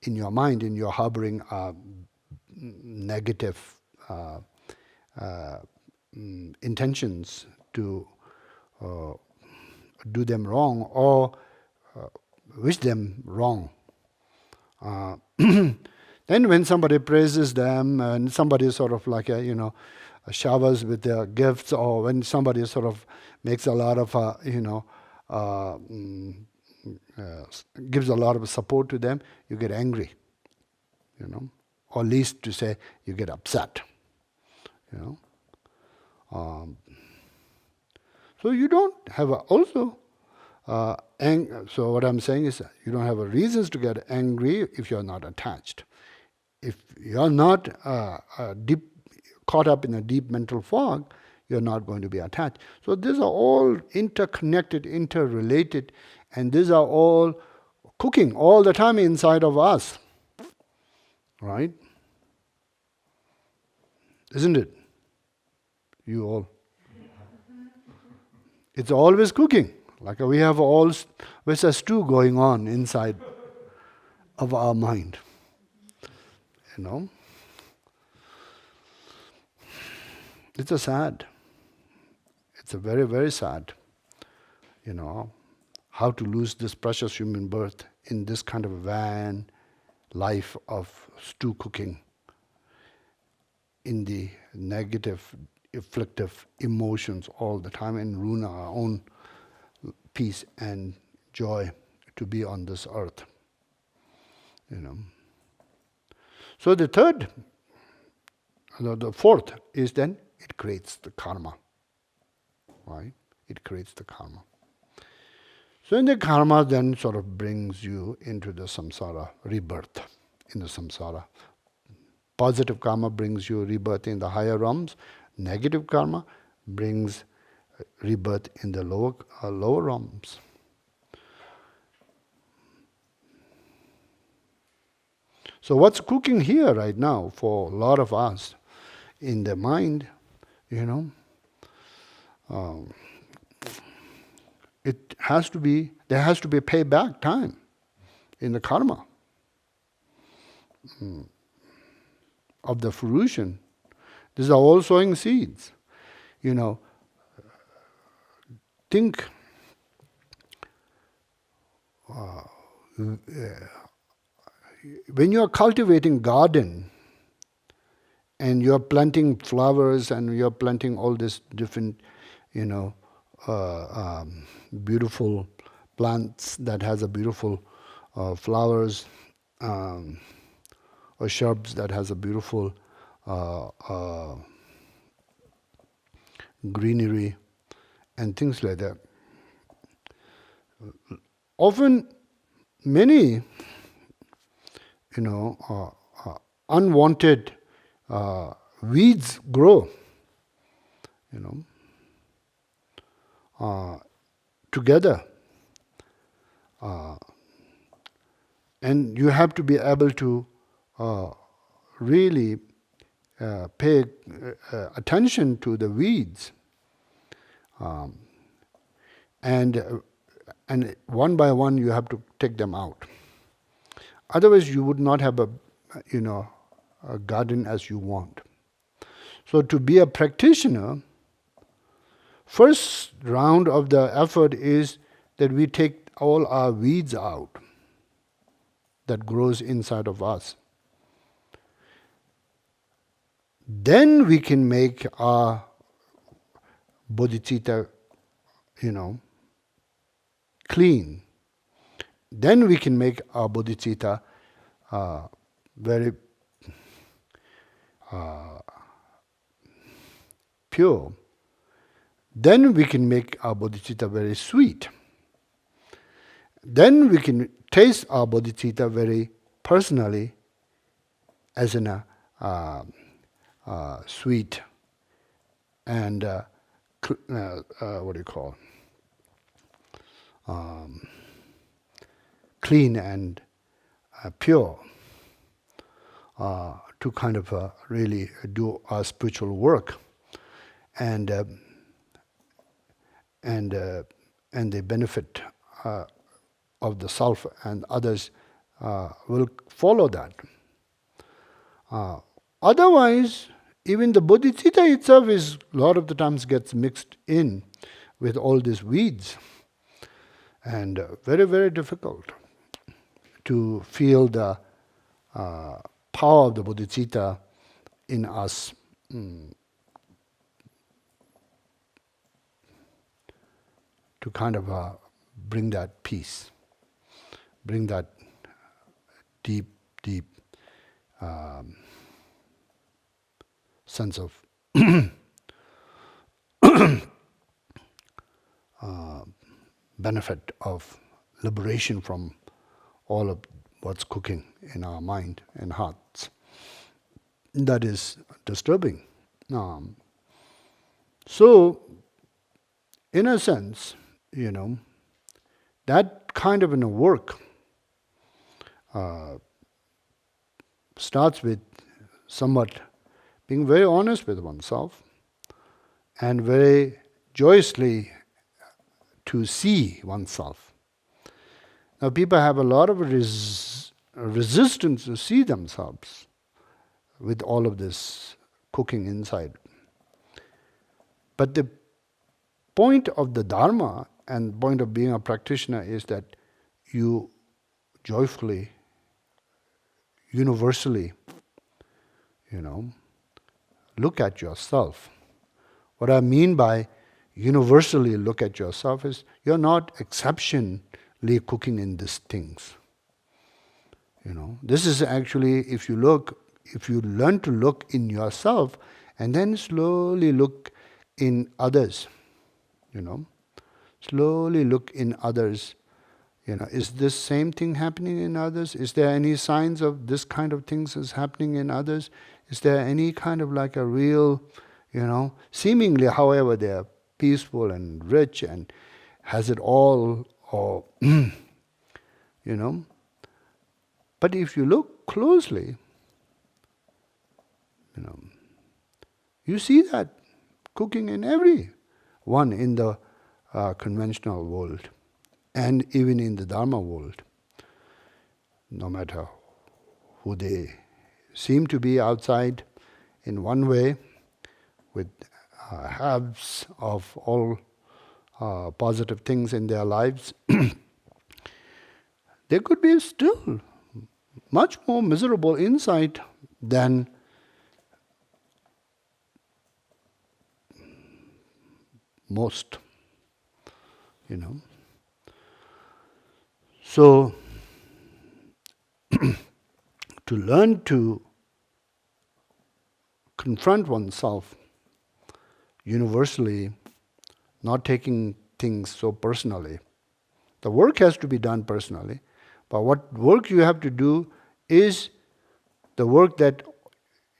In your mind, in your harboring negative intentions to do them wrong or wish them wrong. Then when somebody praises them and somebody sort of like, showers with their gifts, or when somebody sort of makes a lot of, gives a lot of support to them, you get angry, or least to say, you get upset, So you don't have so what I'm saying is you don't have a reasons to get angry if you're not attached. If you're not caught up in a deep mental fog, you're not going to be attached. So these are all interconnected, interrelated, and these are all cooking all the time inside of us. Right? Isn't it? You all. It's always cooking. Like we have always a stew going on inside of our mind. It's a sad. It's a very, very sad. How to lose this precious human birth in this kind of van life of stew cooking in the negative, afflictive emotions all the time and ruin our own peace and joy to be on this earth. So the fourth is then it creates the karma. Right? It creates the karma. So in the karma then sort of brings you into the samsara, rebirth in the samsara. Positive karma brings you rebirth in the higher realms. Negative karma brings rebirth in the lower realms. So what's cooking here right now for a lot of us in the mind, it has to be, there has to be payback time in the karma of the fruition. These are all sowing seeds. Think when you are cultivating garden and you are planting flowers and you are planting all this different, beautiful plants that has a beautiful flowers, or shrubs that has a beautiful greenery and things like that. Often, many, unwanted weeds grow, together. And you have to be able to really pay attention to the weeds. And one by one you have to take them out. Otherwise you would not have a garden as you want. So to be a practitioner, first round of the effort is that we take all our weeds out that grows inside of us. Then we can make our bodhicitta, clean. Then we can make our bodhicitta very pure. Then we can make our bodhicitta very sweet. Then we can taste our bodhicitta very personally as in a sweet and clean and pure. to kind of really do our spiritual work, and the benefit of the self and others will follow that. Otherwise, even the Bodhichitta itself is a lot of the times gets mixed in with all these weeds, and very, very difficult to feel the power of the Bodhichitta in us, to kind of bring that peace, bring that deep, deep sense of benefit of liberation from all of what's cooking in our mind and hearts. That is disturbing. So, in a sense, that kind of work starts with somewhat being very honest with oneself and very joyously to see oneself. Now, people have a lot of resistance to see themselves with all of this cooking inside. But the point of the Dharma and point of being a practitioner is that you joyfully, universally, look at yourself. What I mean by universally look at yourself is you're not exceptionally cooking in these things. This is actually, if you learn to look in yourself and then slowly look in others, slowly look in others. Is this same thing happening in others? Is there any signs of this kind of things is happening in others? Is there any kind of like a real, seemingly, however, they are peaceful and rich and has it all, or, But if you look closely, you see that cooking in every one in the conventional world and even in the Dharma world, no matter who they seem to be outside in one way with halves of all positive things in their lives, they could be still much more miserable inside than most, So, to learn to confront oneself universally, not taking things so personally. The work has to be done personally, but what work you have to do is the work that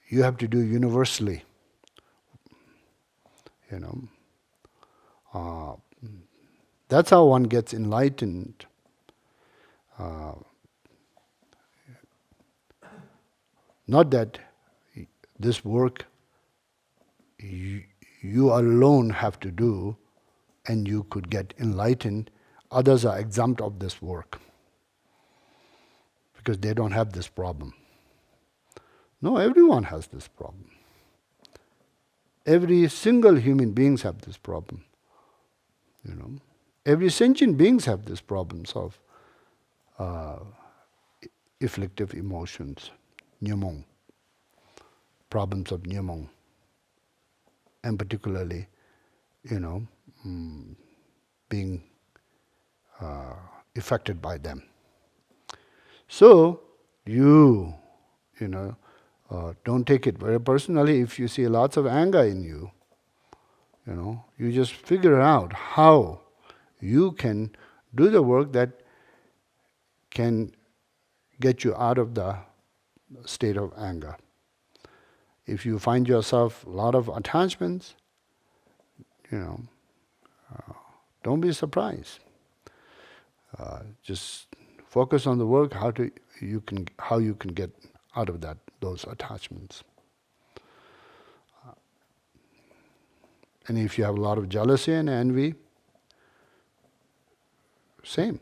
you have to do universally. That's how one gets enlightened. Not that this work you alone have to do and you could get enlightened. Others are exempt of this work because they don't have this problem. No, everyone has this problem. Every single human beings have this problem. Every sentient beings have these problems of afflictive emotions, nyamong, problems of nyamong, and particularly, being affected by them. So you don't take it very personally if you see lots of anger in you. You just figure out how you can do the work that can get you out of the state of anger. If you find yourself a lot of attachments, don't be surprised. Just focus on the work, how you can get out of those attachments. And if you have a lot of jealousy and envy, same.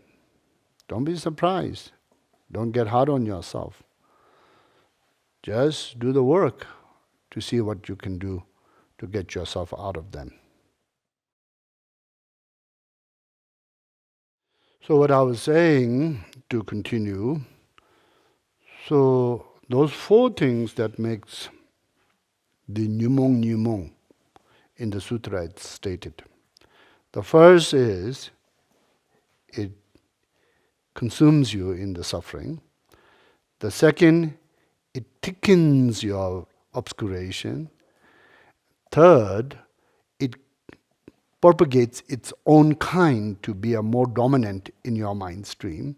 Don't be surprised. Don't get hard on yourself. Just do the work to see what you can do to get yourself out of them. So what I was saying, to continue, so those 4 things that makes the nyumong in the sutra it's stated. The first is, it consumes you in the suffering. The second, it thickens your obscuration. Third, it propagates its own kind to be a more dominant in your mind stream.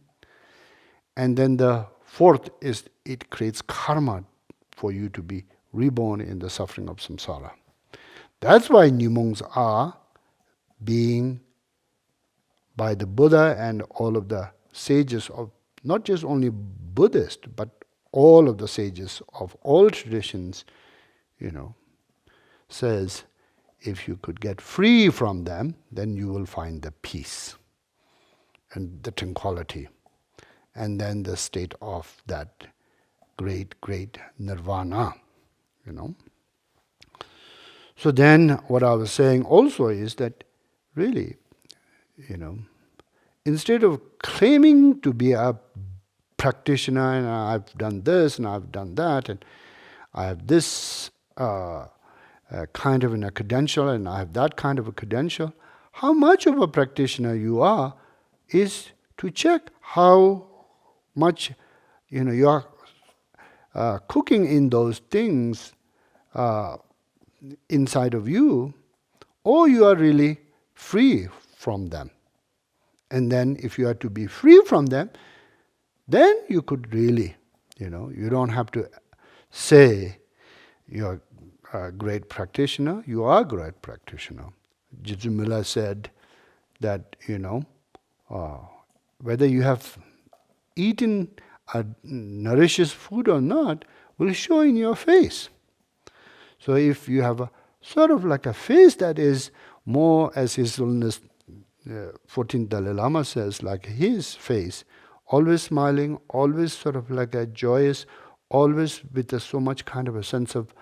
And then the fourth is, it creates karma for you to be reborn in the suffering of samsara. That's why nyumongs are being, by the Buddha and all of the sages of, not just only Buddhist, but all of the sages of all traditions, says, if you could get free from them, then you will find the peace and the tranquility, and then the state of that great, great nirvana, So then what I was saying also is that really, instead of claiming to be a practitioner and I've done this and I've done that and I have this kind of a credential and I have that kind of a credential, how much of a practitioner you are is to check how much you are cooking in those things inside of you, or you are really free from them. And then if you are to be free from them, then you could really, you don't have to say you're a great practitioner, you are a great practitioner. Jitsumila said that, whether you have eaten a nourishes food or not will show in your face. So if you have a sort of like a face that is more, as His Holiness 14th Dalai Lama says, like his face, always smiling, always sort of like a joyous, always with so much kind of a sense of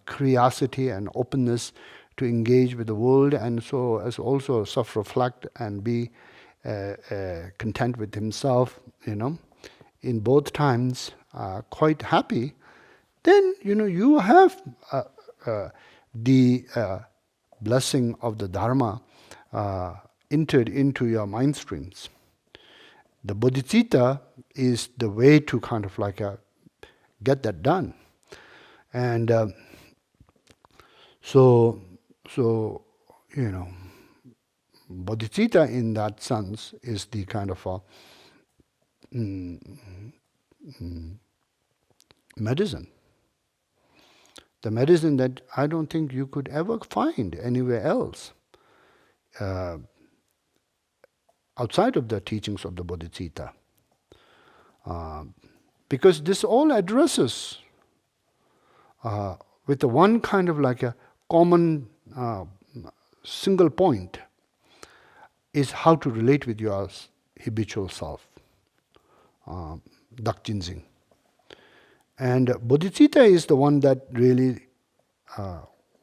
curiosity and openness to engage with the world, and so as also self-reflect and be content with himself, in both times, quite happy, then you have the blessing of the Dharma entered into your mind streams. The Bodhichitta is the way to kind of like get that done. And so Bodhichitta in that sense is the kind of a medicine. The medicine that I don't think you could ever find anywhere else outside of the teachings of the Bodhichitta. Because this all addresses with the one kind of like a common single point is how to relate with your habitual self, Dakjinzing. And Bodhichitta is the one that really,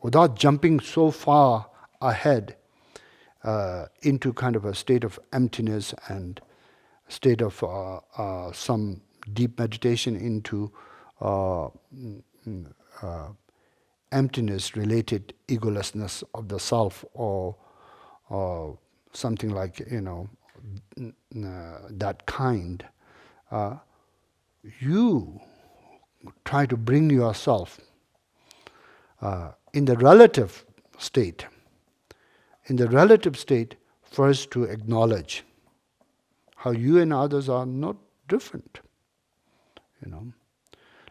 without jumping so far ahead into kind of a state of emptiness and state of some deep meditation into emptiness-related egolessness of the self, or something like that kind, you try to bring yourself in the relative state. In the relative state, first to acknowledge how you and others are not different.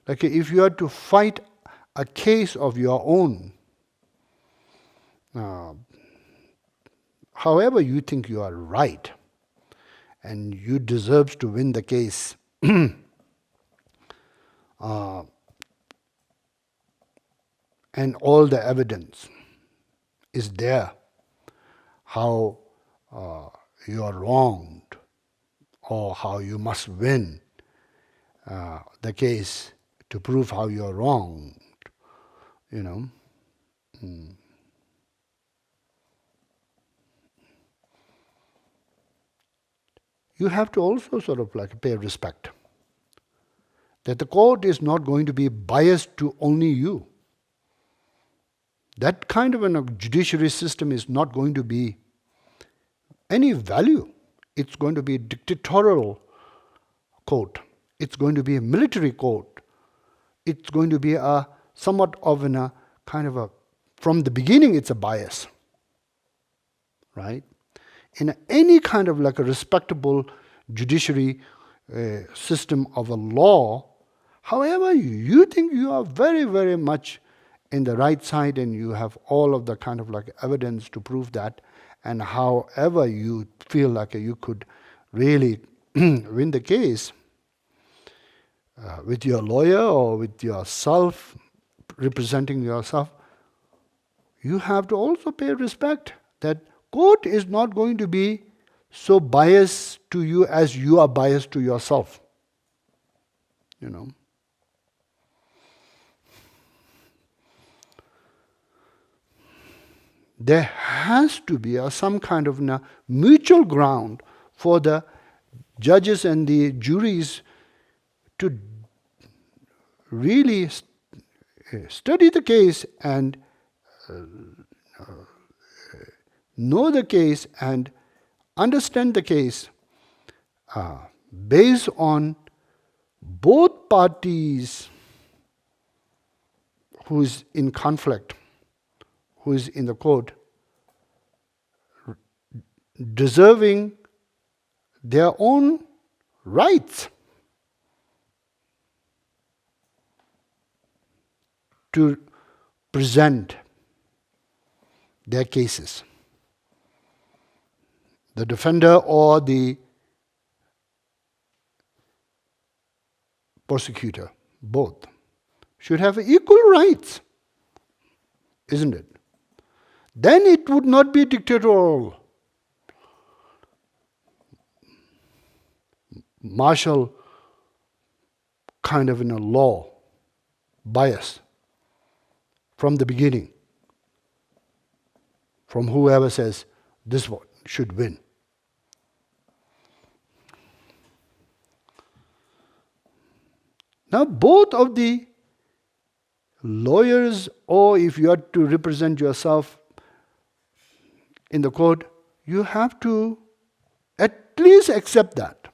Like if you are to fight a case of your own, however you think you are right, and you deserve to win the case, and all the evidence is there, how you are wronged or how you must win the case to prove how you are wrong, you know. You have to also sort of like pay respect that the court is not going to be biased to only you. That kind of a judiciary system is not going to be any value. It's going to be a dictatorial court. It's going to be a military court. It's going to be a somewhat of a kind of a, from the beginning it's a bias, right? In any kind of like a respectable judiciary system of a law, however you think you are very, very much in the right side and you have all of the kind of like evidence to prove that, and however you feel like you could really win the case with your lawyer or with yourself, representing yourself, you have to also pay respect that court is not going to be so biased to you as you are biased to yourself. You know. There has to be some kind of mutual ground for the judges and the juries to really study the case and know the case and understand the case based on both parties who is in conflict, who is in the court, deserving their own rights to present their cases. The defender or the prosecutor, both, should have equal rights, isn't it? Then it would not be dictatorial, martial kind of law, bias from the beginning, from whoever says this one should win. Now both of the lawyers, or if you are to represent yourself in the court, you have to at least accept that.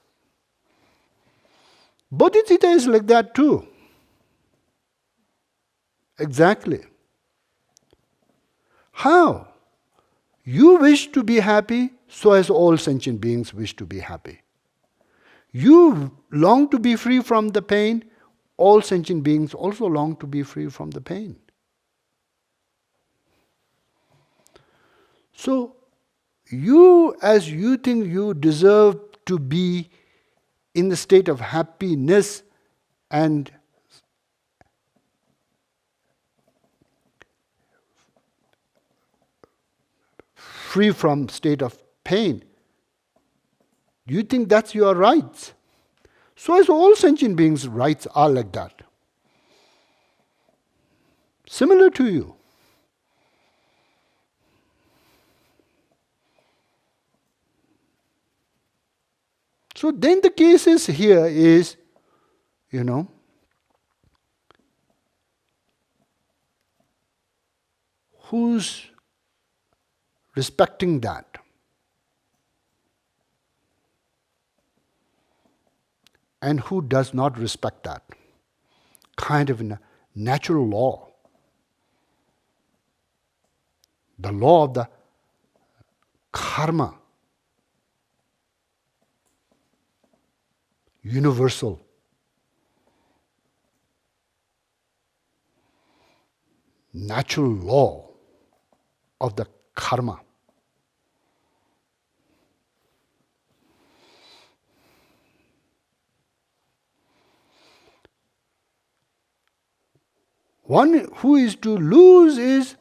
Bodhichitta is like that too. Exactly. How? You wish to be happy, so as all sentient beings wish to be happy. You long to be free from the pain, all sentient beings also long to be free from the pain. So, you, as you think you deserve to be in the state of happiness and free from state of pain, you think that's your rights. So as all sentient beings' rights are like that. Similar to you. So then the case is here is, who's respecting that? And who does not respect that? Kind of a natural law. The law of the karma. Universal. Natural law of the karma. One who is to lose is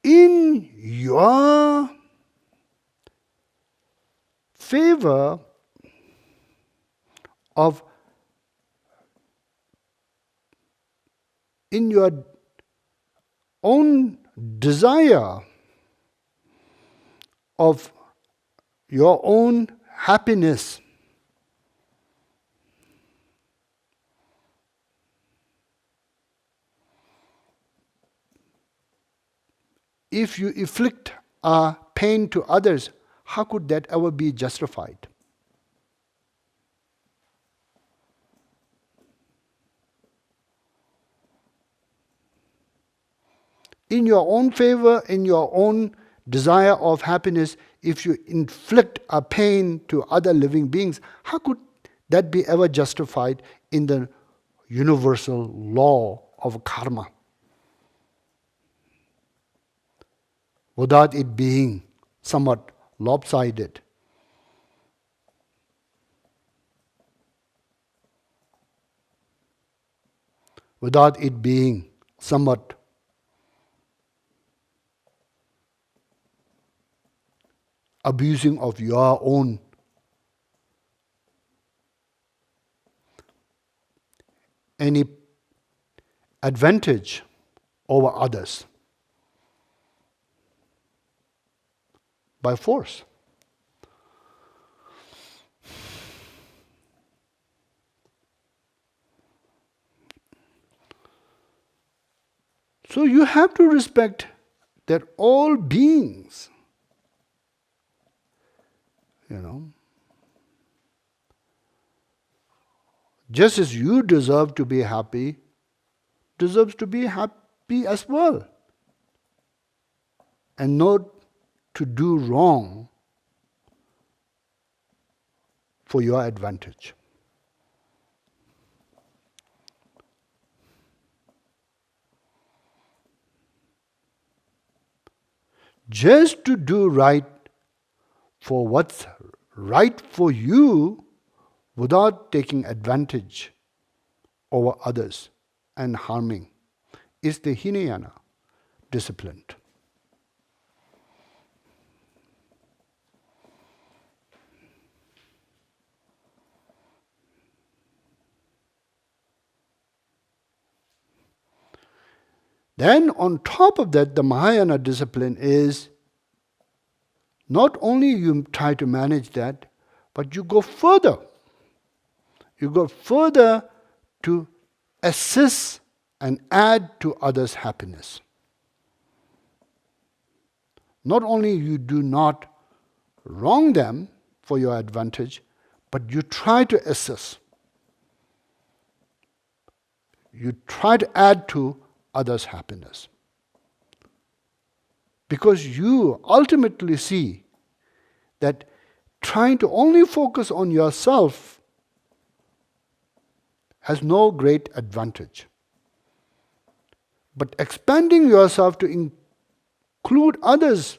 in your favor of, in your own desire of your own happiness. If you inflict pain to others, how could that ever be justified? In your own favor, in your own desire of happiness, if you inflict a pain to other living beings, how could that be ever justified in the universal law of karma? Without it being somewhat lopsided. Without it being somewhat abusing of your own any advantage over others by force. So you have to respect that all beings, just as you deserve to be happy, deserves to be happy as well. And not to do wrong for your advantage. Just to do right for what's right for you without taking advantage over others and harming is the Hinayana discipline. Then on top of that, the Mahayana discipline is not only you try to manage that, but you go further. You go further to assist and add to others' happiness. Not only you do not wrong them for your advantage, but you try to assist. You try to add to others' happiness. Because you ultimately see that trying to only focus on yourself has no great advantage. But expanding yourself to include others,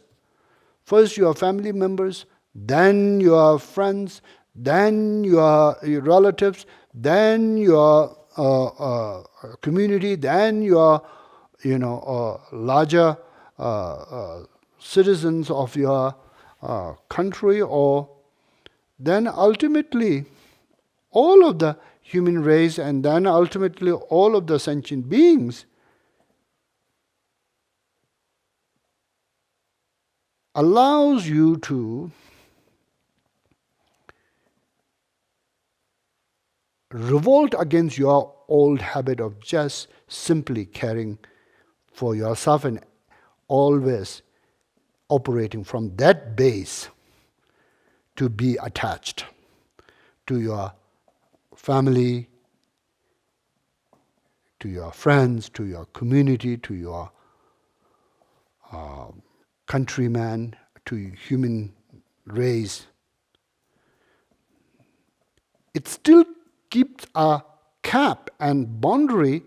first your family members, then your friends, then your relatives, then your community, then your larger citizens of your country, or then ultimately all of the human race, and then ultimately all of the sentient beings, allows you to revolt against your old habit of just simply caring for yourself and always operating from that base to be attached to your family, to your friends, to your community, to your countrymen, to human race. It still keeps a cap and boundary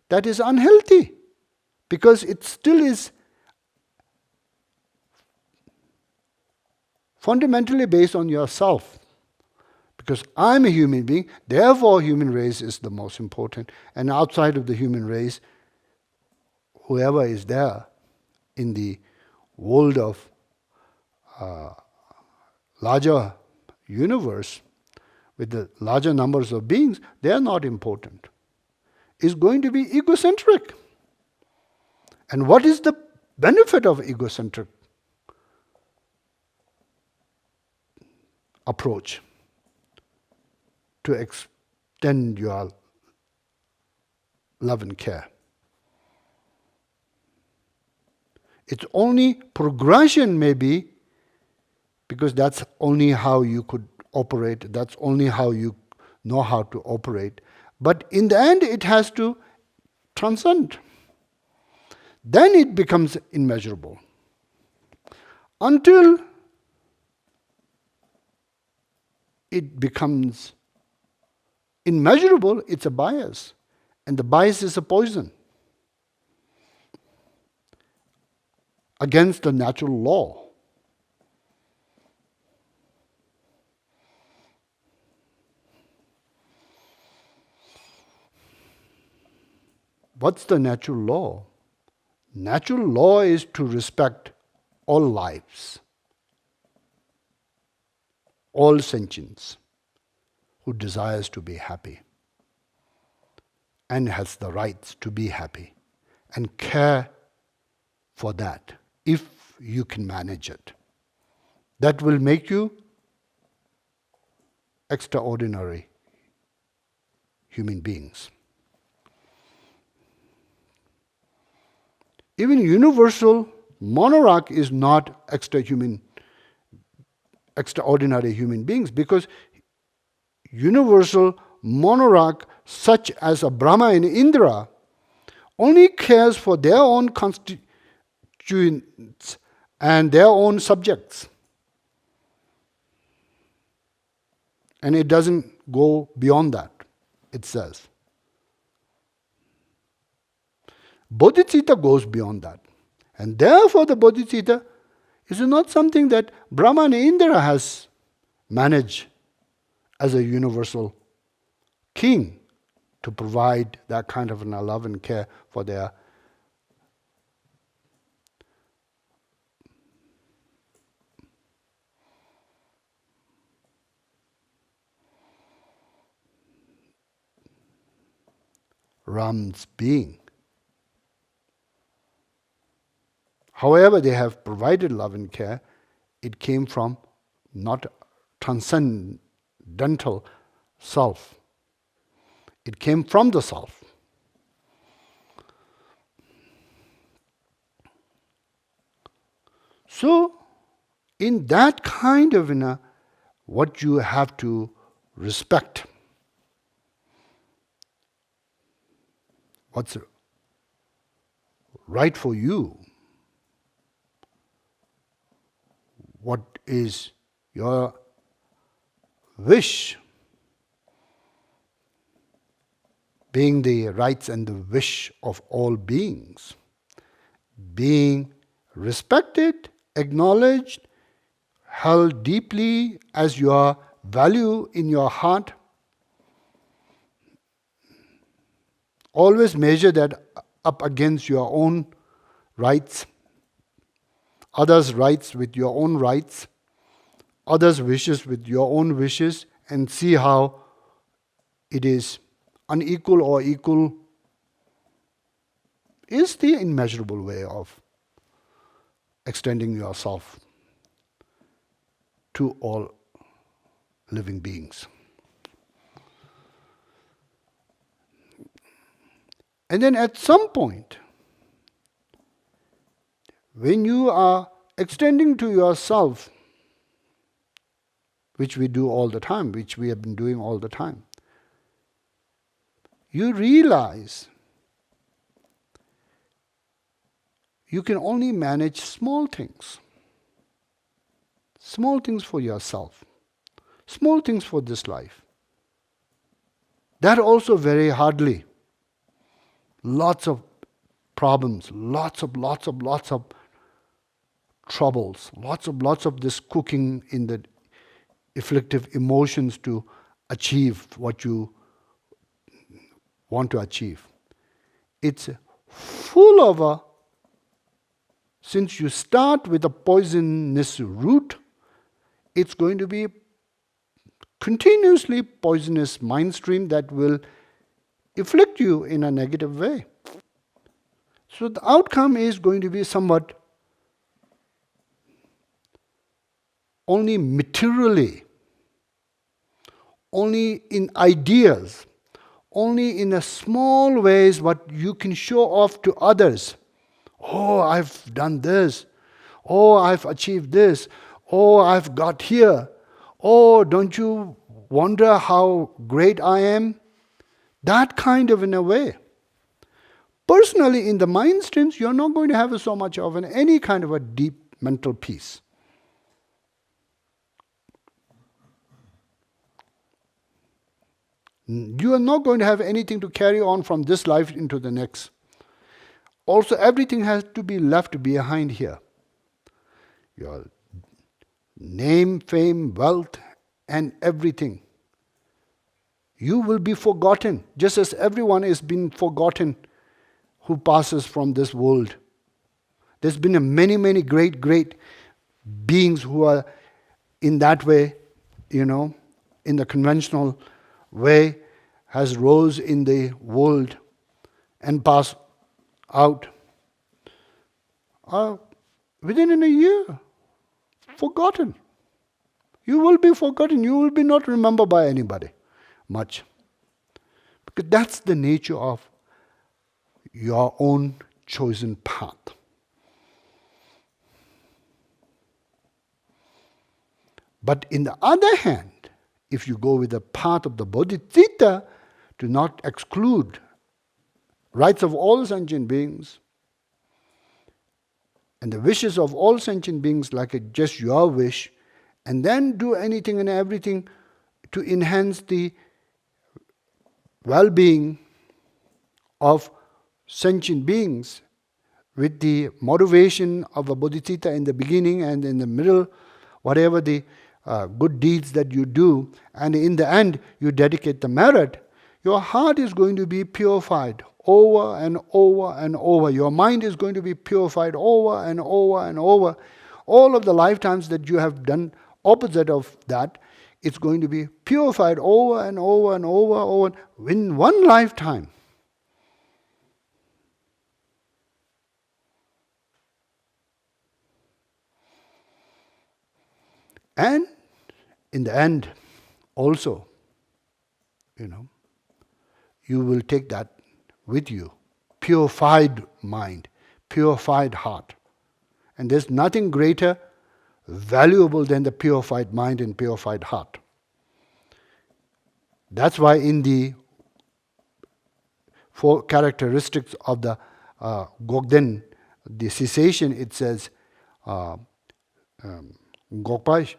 that is unhealthy, because it still is fundamentally based on yourself. Because I'm a human being, therefore human race is the most important, and outside of the human race, whoever is there in the world of larger universe, with the larger numbers of beings, they are not important. Is going to be egocentric. And what is the benefit of egocentric approach? To extend your love and care. It's only progression maybe, because that's only how you could operate, that's only how you know how to operate. But in the end, it has to transcend. Then it becomes immeasurable. Until it becomes immeasurable, it's a bias. And the bias is a poison against the natural law. What's the natural law? Natural law is to respect all lives, all sentience, who desires to be happy and has the rights to be happy, and care for that if you can manage it. That will make you extraordinary human beings. Even universal monarch is not extraordinary human beings, because universal monarch such as a Brahma and Indra only cares for their own constituents and their own subjects. And it doesn't go beyond that, it says. Bodhichitta goes beyond that. And therefore the Bodhichitta is not something that Brahma and Indra has managed as a universal king to provide that kind of love and care for their Ram's being. However they have provided love and care, it came from not transcendental self. It came from the self. So, in that kind of what you have to respect, what's right for you, what is your wish, being the rights and the wish of all beings, being respected, acknowledged, held deeply as your value in your heart. Always measure that up against your own rights, others' rights with your own rights, others' wishes with your own wishes, and see how it is unequal or equal is the immeasurable way of extending yourself to all living beings. And then at some point, when you are extending to yourself, which we do all the time, which we have been doing all the time, you realize you can only manage small things. Small things for yourself. Small things for this life. That also very hardly. Lots of problems, lots of troubles, lots of this cooking in the afflictive emotions to achieve what you want to achieve. It's full of since you start with a poisonous root, it's going to be continuously poisonous mind stream that will afflict you in a negative way. So the outcome is going to be somewhat only materially, only in ideas, only in a small ways what you can show off to others. Oh, I've done this. Oh, I've achieved this. Oh, I've got here. Oh, don't you wonder how great I am? That kind of in a way. Personally, in the mind streams, you're not going to have so much of any kind of a deep mental peace. You are not going to have anything to carry on from this life into the next. Also, everything has to be left behind here. Your name, fame, wealth, and everything. You will be forgotten, just as everyone is being forgotten who passes from this world. There's been many, many great beings who are in that way, in the conventional way, has rose in the world and passed out. Within a year, forgotten. You will be forgotten. You will be not remembered by anybody much. Because that's the nature of your own chosen path. But in the other hand, if you go with the path of the Bodhichitta, do not exclude rights of all sentient beings and the wishes of all sentient beings like just your wish, and then do anything and everything to enhance the well-being of sentient beings with the motivation of a bodhisattva in the beginning and in the middle, whatever the good deeds that you do, and in the end you dedicate the merit, your heart is going to be purified over and over and over. Your mind is going to be purified over and over and over. All of the lifetimes that you have done opposite of that, it's going to be purified over and over and over in one lifetime. And in the end, also, you will take that with you. Purified mind, purified heart. And there's nothing greater, valuable than the purified mind and purified heart. That's why in the 4 characteristics of the Gogden, the cessation, it says, Gokpa,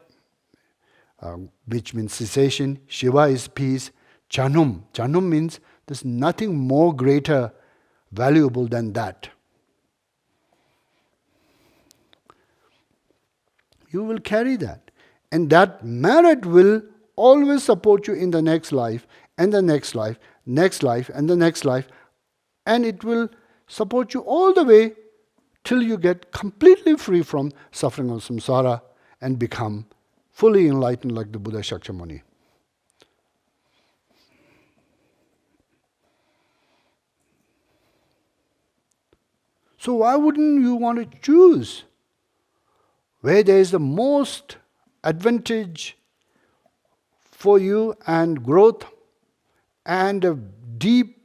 which means cessation, Shiva is peace, Chanum. Chanum means there's nothing more greater, valuable than that. You will carry that. And that merit will always support you in the next life, and the next life, next life, and the next life. And it will support you all the way till you get completely free from suffering of samsara and become fully enlightened like the Buddha Shakyamuni. So why wouldn't you want to choose where there is the most advantage for you and growth and a deep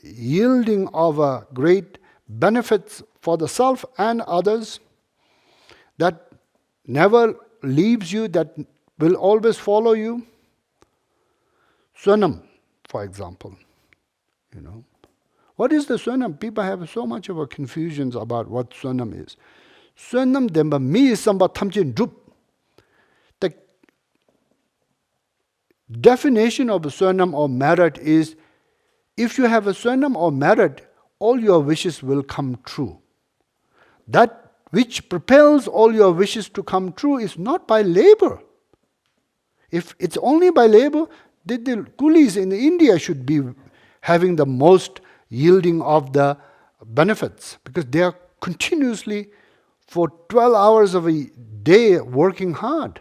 yielding of great benefits for the self and others that never leaves you, that will always follow you? Swanam, for example. What is the Swanam? People have so much of a confusions about what Swanam is. Swanam demba mi samba thamchin drup. The definition of a Swanam or merit is, if you have a Swanam or merit, all your wishes will come true. That which propels all your wishes to come true is not by labor. If it's only by labor, the coolies in India should be having the most yielding of the benefits, because they are continuously for 12 hours of a day working hard.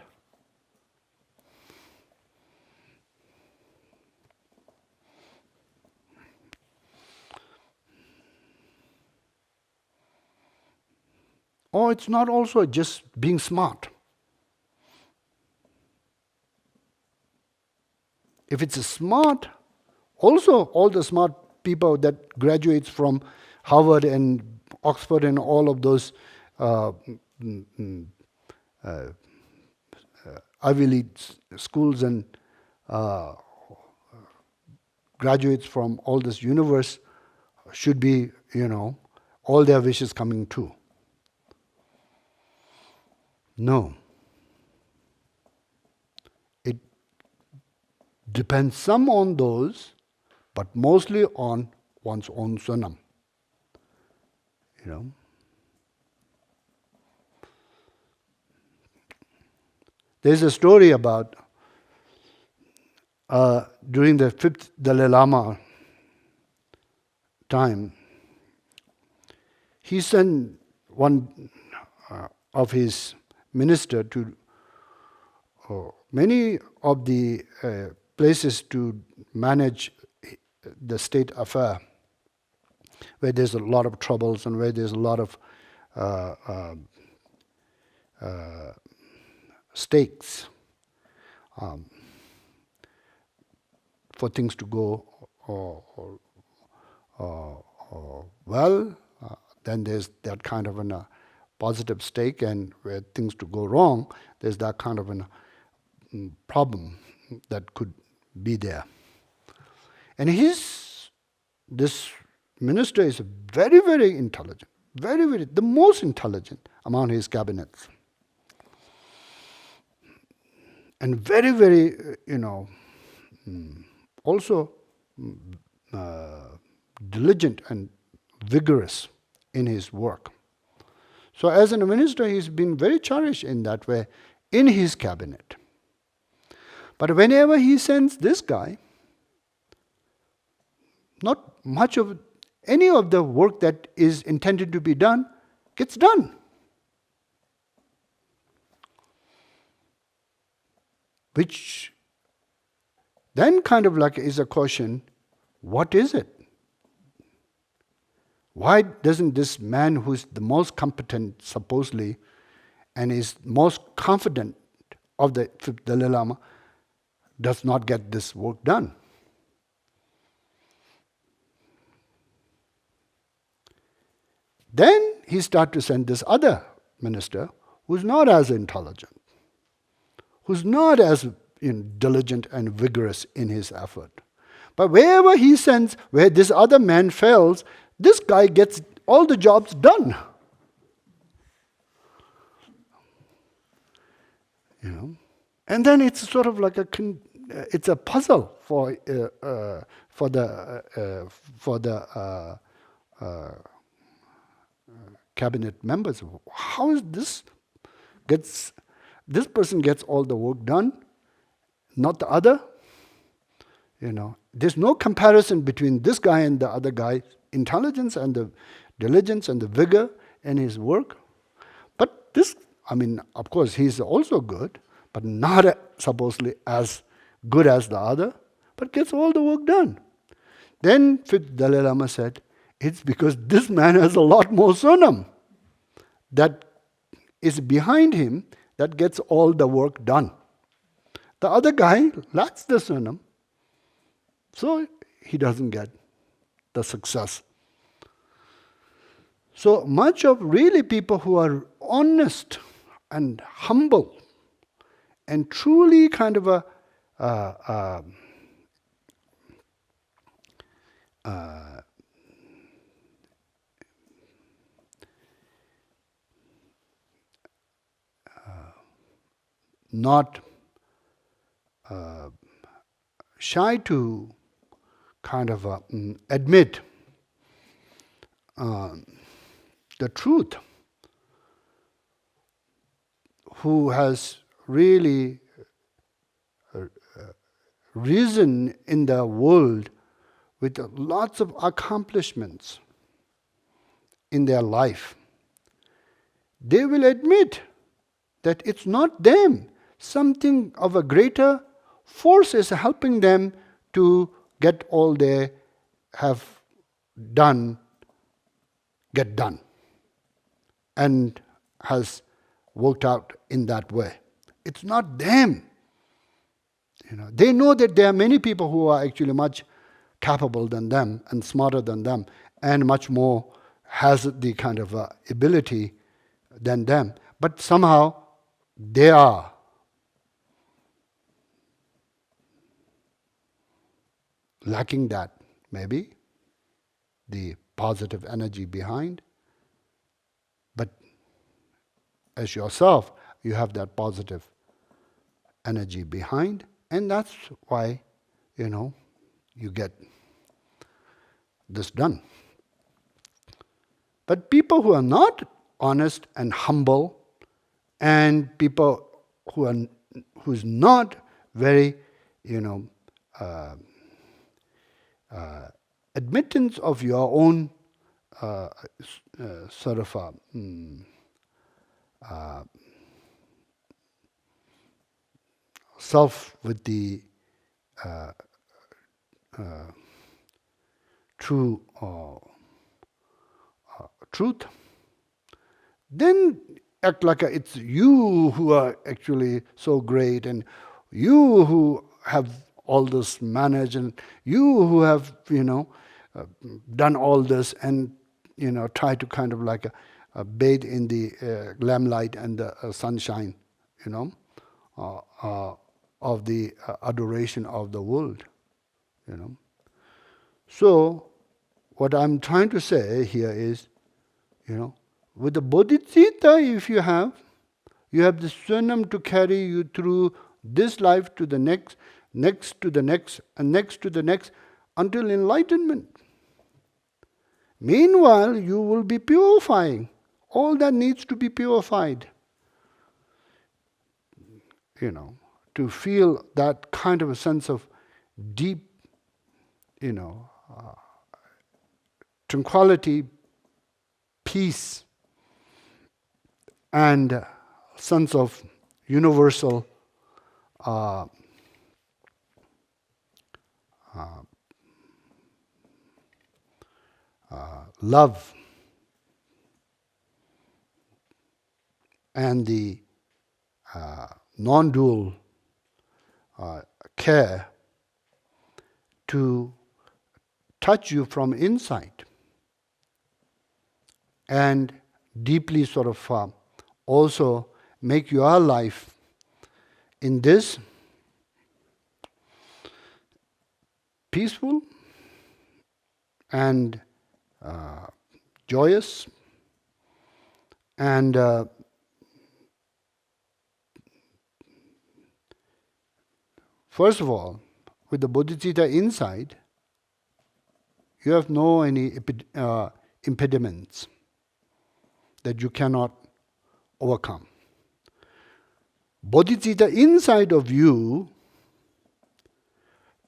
Or it's not also just being smart. If it's a smart, also all the smart people that graduates from Harvard and Oxford and all of those Ivy League schools and graduates from all this universe should be, all their wishes coming true. No. It depends some on those, but mostly on one's own sunam. There's a story about during the 5th Dalai Lama time, he sent one of his minister to many of the places to manage the state affair, where there's a lot of troubles and where there's a lot of stakes for things to go well, then there's that kind of a positive stake, and where things to go wrong, there's that kind of a problem that could be there. And this minister is very, very intelligent, very, very, the most intelligent among his cabinets. And very, very, also diligent and vigorous in his work. So as a minister, he's been very cherished in that way in his cabinet. But whenever he sends this guy, not much of any of the work that is intended to be done gets done. Which then kind of like is a question, what is it? Why doesn't this man who's the most competent, supposedly, and is most confident of the fifth Dalai Lama, does not get this work done? Then he starts to send this other minister who's not as intelligent, who's not as diligent and vigorous in his effort. But wherever he sends, where this other man fails, this guy gets all the jobs done. And then it's sort of like it's a puzzle for the cabinet members. How is this person gets all the work done, not the other? There's no comparison between this guy and the other guy, intelligence and the diligence and the vigor in his work. But this, of course, he's also good, but not supposedly as good as the other, but gets all the work done. Then fifth Dalai Lama said, it's because this man has a lot more sonam that is behind him that gets all the work done. The other guy lacks the sonam, so he doesn't get the success. So much of really people who are honest and humble and truly kind of not shy to kind of admit the truth, who has really risen in the world with lots of accomplishments in their life, they will admit that it's not them. Something of a greater force is helping them to get all they have done, get done, and has worked out in that way. It's not them. They know that there are many people who are actually much capable than them and smarter than them and much more has the kind of ability than them. But somehow they are lacking that, maybe, the positive energy behind. But as yourself, you have that positive energy behind, and that's why, you get this done. But people who are not honest and humble, and people who's not very, admittance of your own sort of self with the true truth, then act like it's you who are actually so great, and you who have all this managed, and you who have done all this, and try to kind of like bathe in the lamplight and the sunshine, of the adoration of the world, So, what I'm trying to say here is, with the Bodhichitta, if you have the Swanam to carry you through this life to the next to the next, and next to the next, until enlightenment. Meanwhile, you will be purifying all that needs to be purified. To feel that kind of a sense of deep, tranquility, peace, and sense of universal love, and the non-dual care to touch you from inside and deeply sort of also make your life in this peaceful and joyous and first of all, with the Bodhichitta inside, you have no any impediments that you cannot overcome. Bodhichitta inside of you,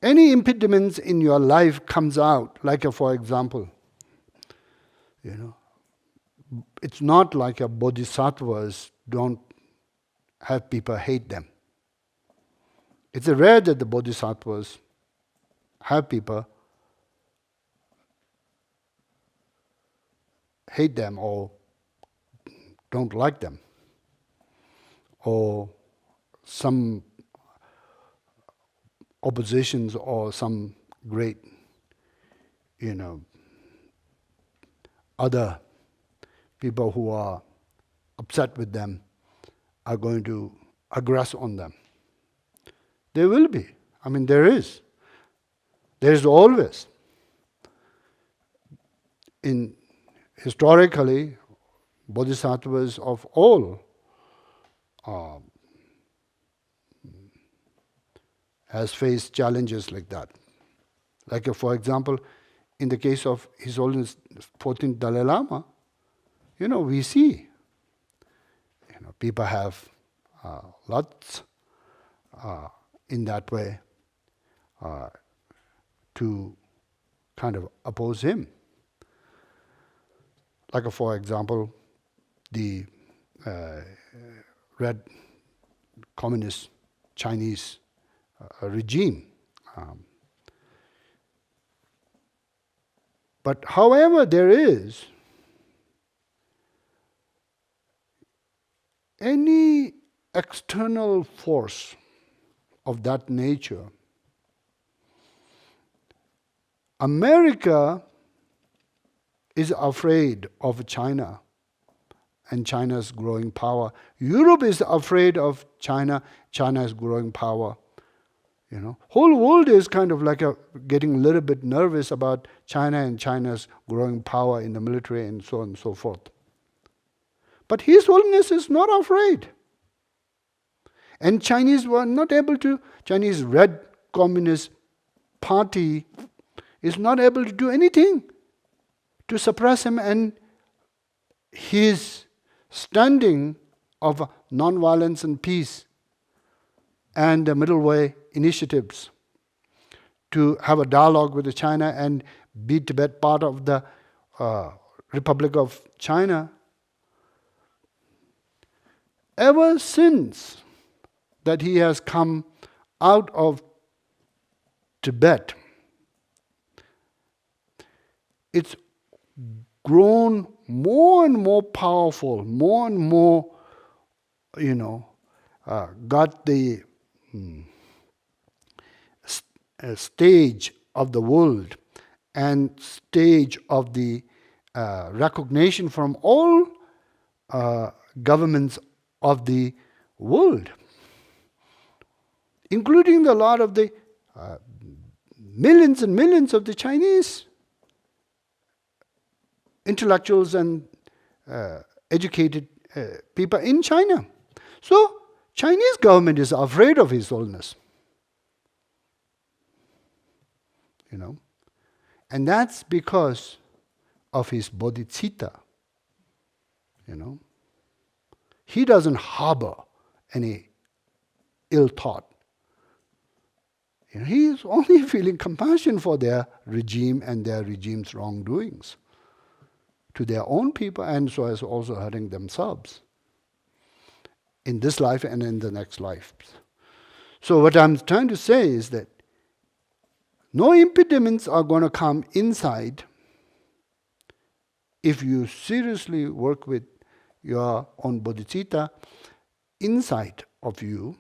any impediments in your life comes out, like for example, it's not like a bodhisattvas don't have people hate them. It's rare that the bodhisattvas have people hate them or don't like them, or some oppositions or some great, other people who are upset with them are going to aggress on them. There will be. There is. There is always. Historically, bodhisattvas of all has faced challenges like that. Like for example, in the case of His Holiness 14th Dalai Lama, we see, people have lots in that way to kind of oppose him. Like, for example, the Red Communist Chinese regime. But however there is any external force of that nature, America is afraid of China and China's growing power. Europe is afraid of China, China's growing power. Whole world is kind of like getting a little bit nervous about China and China's growing power in the military and so on and so forth. But His Holiness is not afraid. And Chinese were not able to, Chinese Red Communist Party is not able to do anything to suppress him, and his standing of non-violence and peace and the middle way initiatives to have a dialogue with China and be Tibet part of the Republic of China. Ever since that he has come out of Tibet, it's grown more and more powerful, more and more, got the stage of the world and stage of the recognition from all governments of the world, including a lot of the millions and millions of the Chinese intellectuals and educated people in China. So, Chinese government is afraid of His Holiness. And that's because of his Bodhichitta. He doesn't harbor any ill thought. He is only feeling compassion for their regime and their regime's wrongdoings to their own people, and so as also hurting themselves in this life and in the next life. So what I'm trying to say is that no impediments are going to come inside if you seriously work with your own bodhicitta inside of you.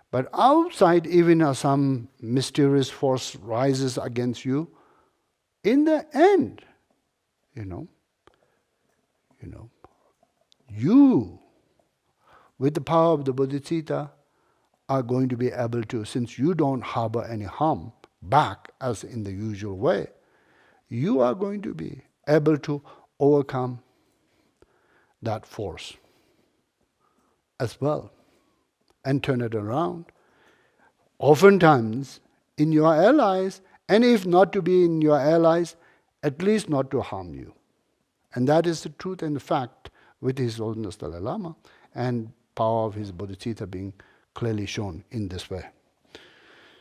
But outside, even as some mysterious force rises against you, in the end, you, with the power of the bodhicitta, are going to be able to, since you don't harbor any harm back as in the usual way, you are going to be able to overcome that force as well and turn it around. Oftentimes in your allies, and if not to be in your allies, at least not to harm you. And that is the truth and the fact with His Holiness Dalai Lama and power of his bodhicitta being clearly shown in this way.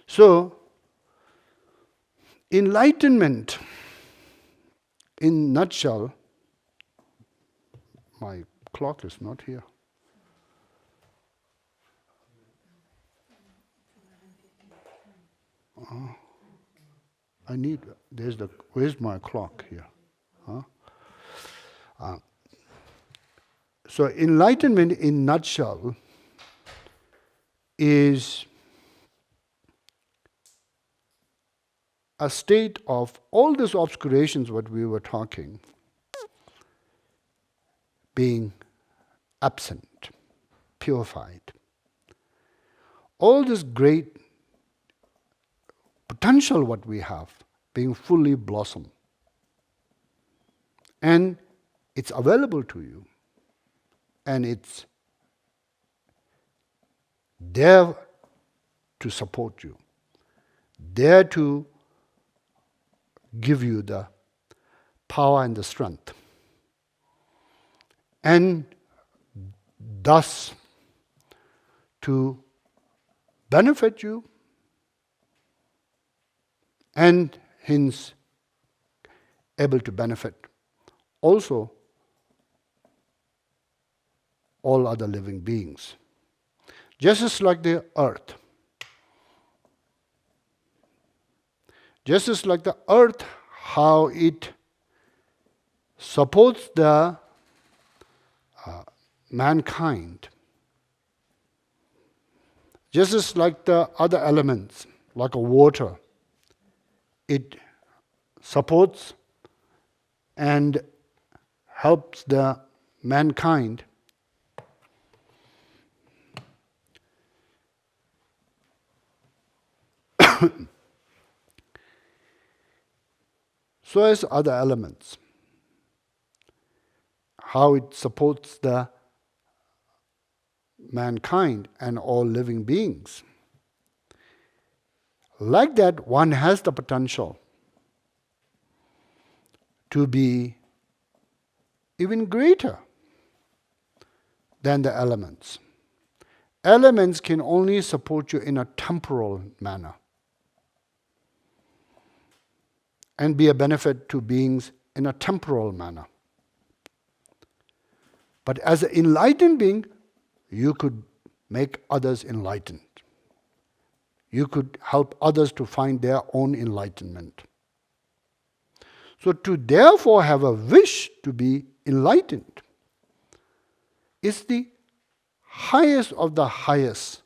So, enlightenment, in nutshell, my clock is not here. Where's my clock here? So enlightenment in nutshell is a state of all these obscurations what we were talking, being absent, purified. All this great potential what we have being fully blossomed. And it's available to you. And it's there to support you, there to give you the power and the strength. And thus to benefit you and hence able to benefit also all other living beings. Just as like the earth. Just as like the earth, how it supports the mankind. Just as like the other elements, like a water, it supports and helps the mankind. So as other elements, how it supports the mankind and all living beings. Like that, one has the potential to be even greater than the elements. Elements can only support you in a temporal manner and be a benefit to beings in a temporal manner. But as an enlightened being, you could make others enlightened. You could help others to find their own enlightenment. So to therefore have a wish to be enlightened is the highest of the highest.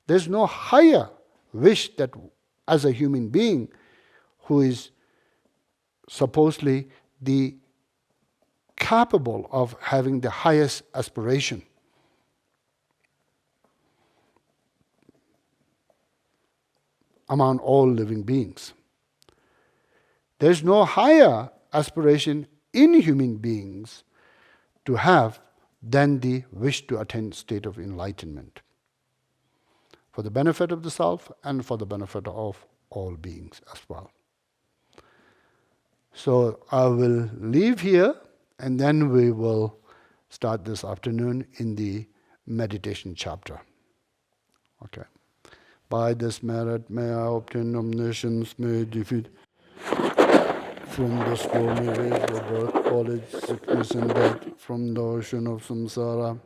There's no higher wish that as a human being who is supposedly the capable of having the highest aspiration. Among all living beings. There is no higher aspiration in human beings to have than the wish to attain state of enlightenment. For the benefit of the self and for the benefit of all beings as well. So I will leave here and then we will start this afternoon in the meditation chapter. Okay. By this merit may I obtain omniscience, may defeat from the stormy waves of birth, college, sickness and death, from the ocean of samsara.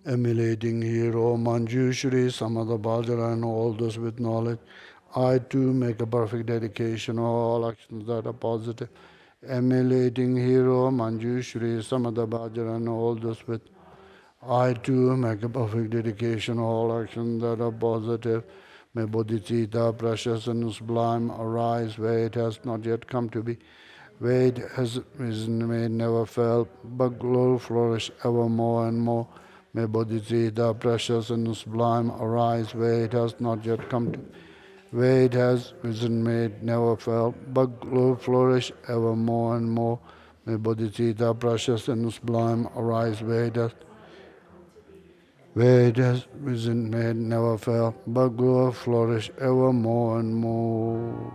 Emulating hero, Manjushri, Samadha Bhajara and all those with knowledge. I too make a perfect dedication of all actions that are positive. Emulating hero, Manjushri, Samadha Bhajara and all those with I too make a perfect dedication of all actions that are positive. May Bodhichitta, precious and sublime, arise where it has not yet come to be, where it has risen, may it never fail, but glory flourish evermore and more. May Bodhichitta, precious and sublime, arise where it has not yet come to be, where it has risen, may it never fail, but glory flourish evermore and more. May Bodhichitta, precious and sublime, arise where it has risen, may it never fail, but grow, flourish evermore and more.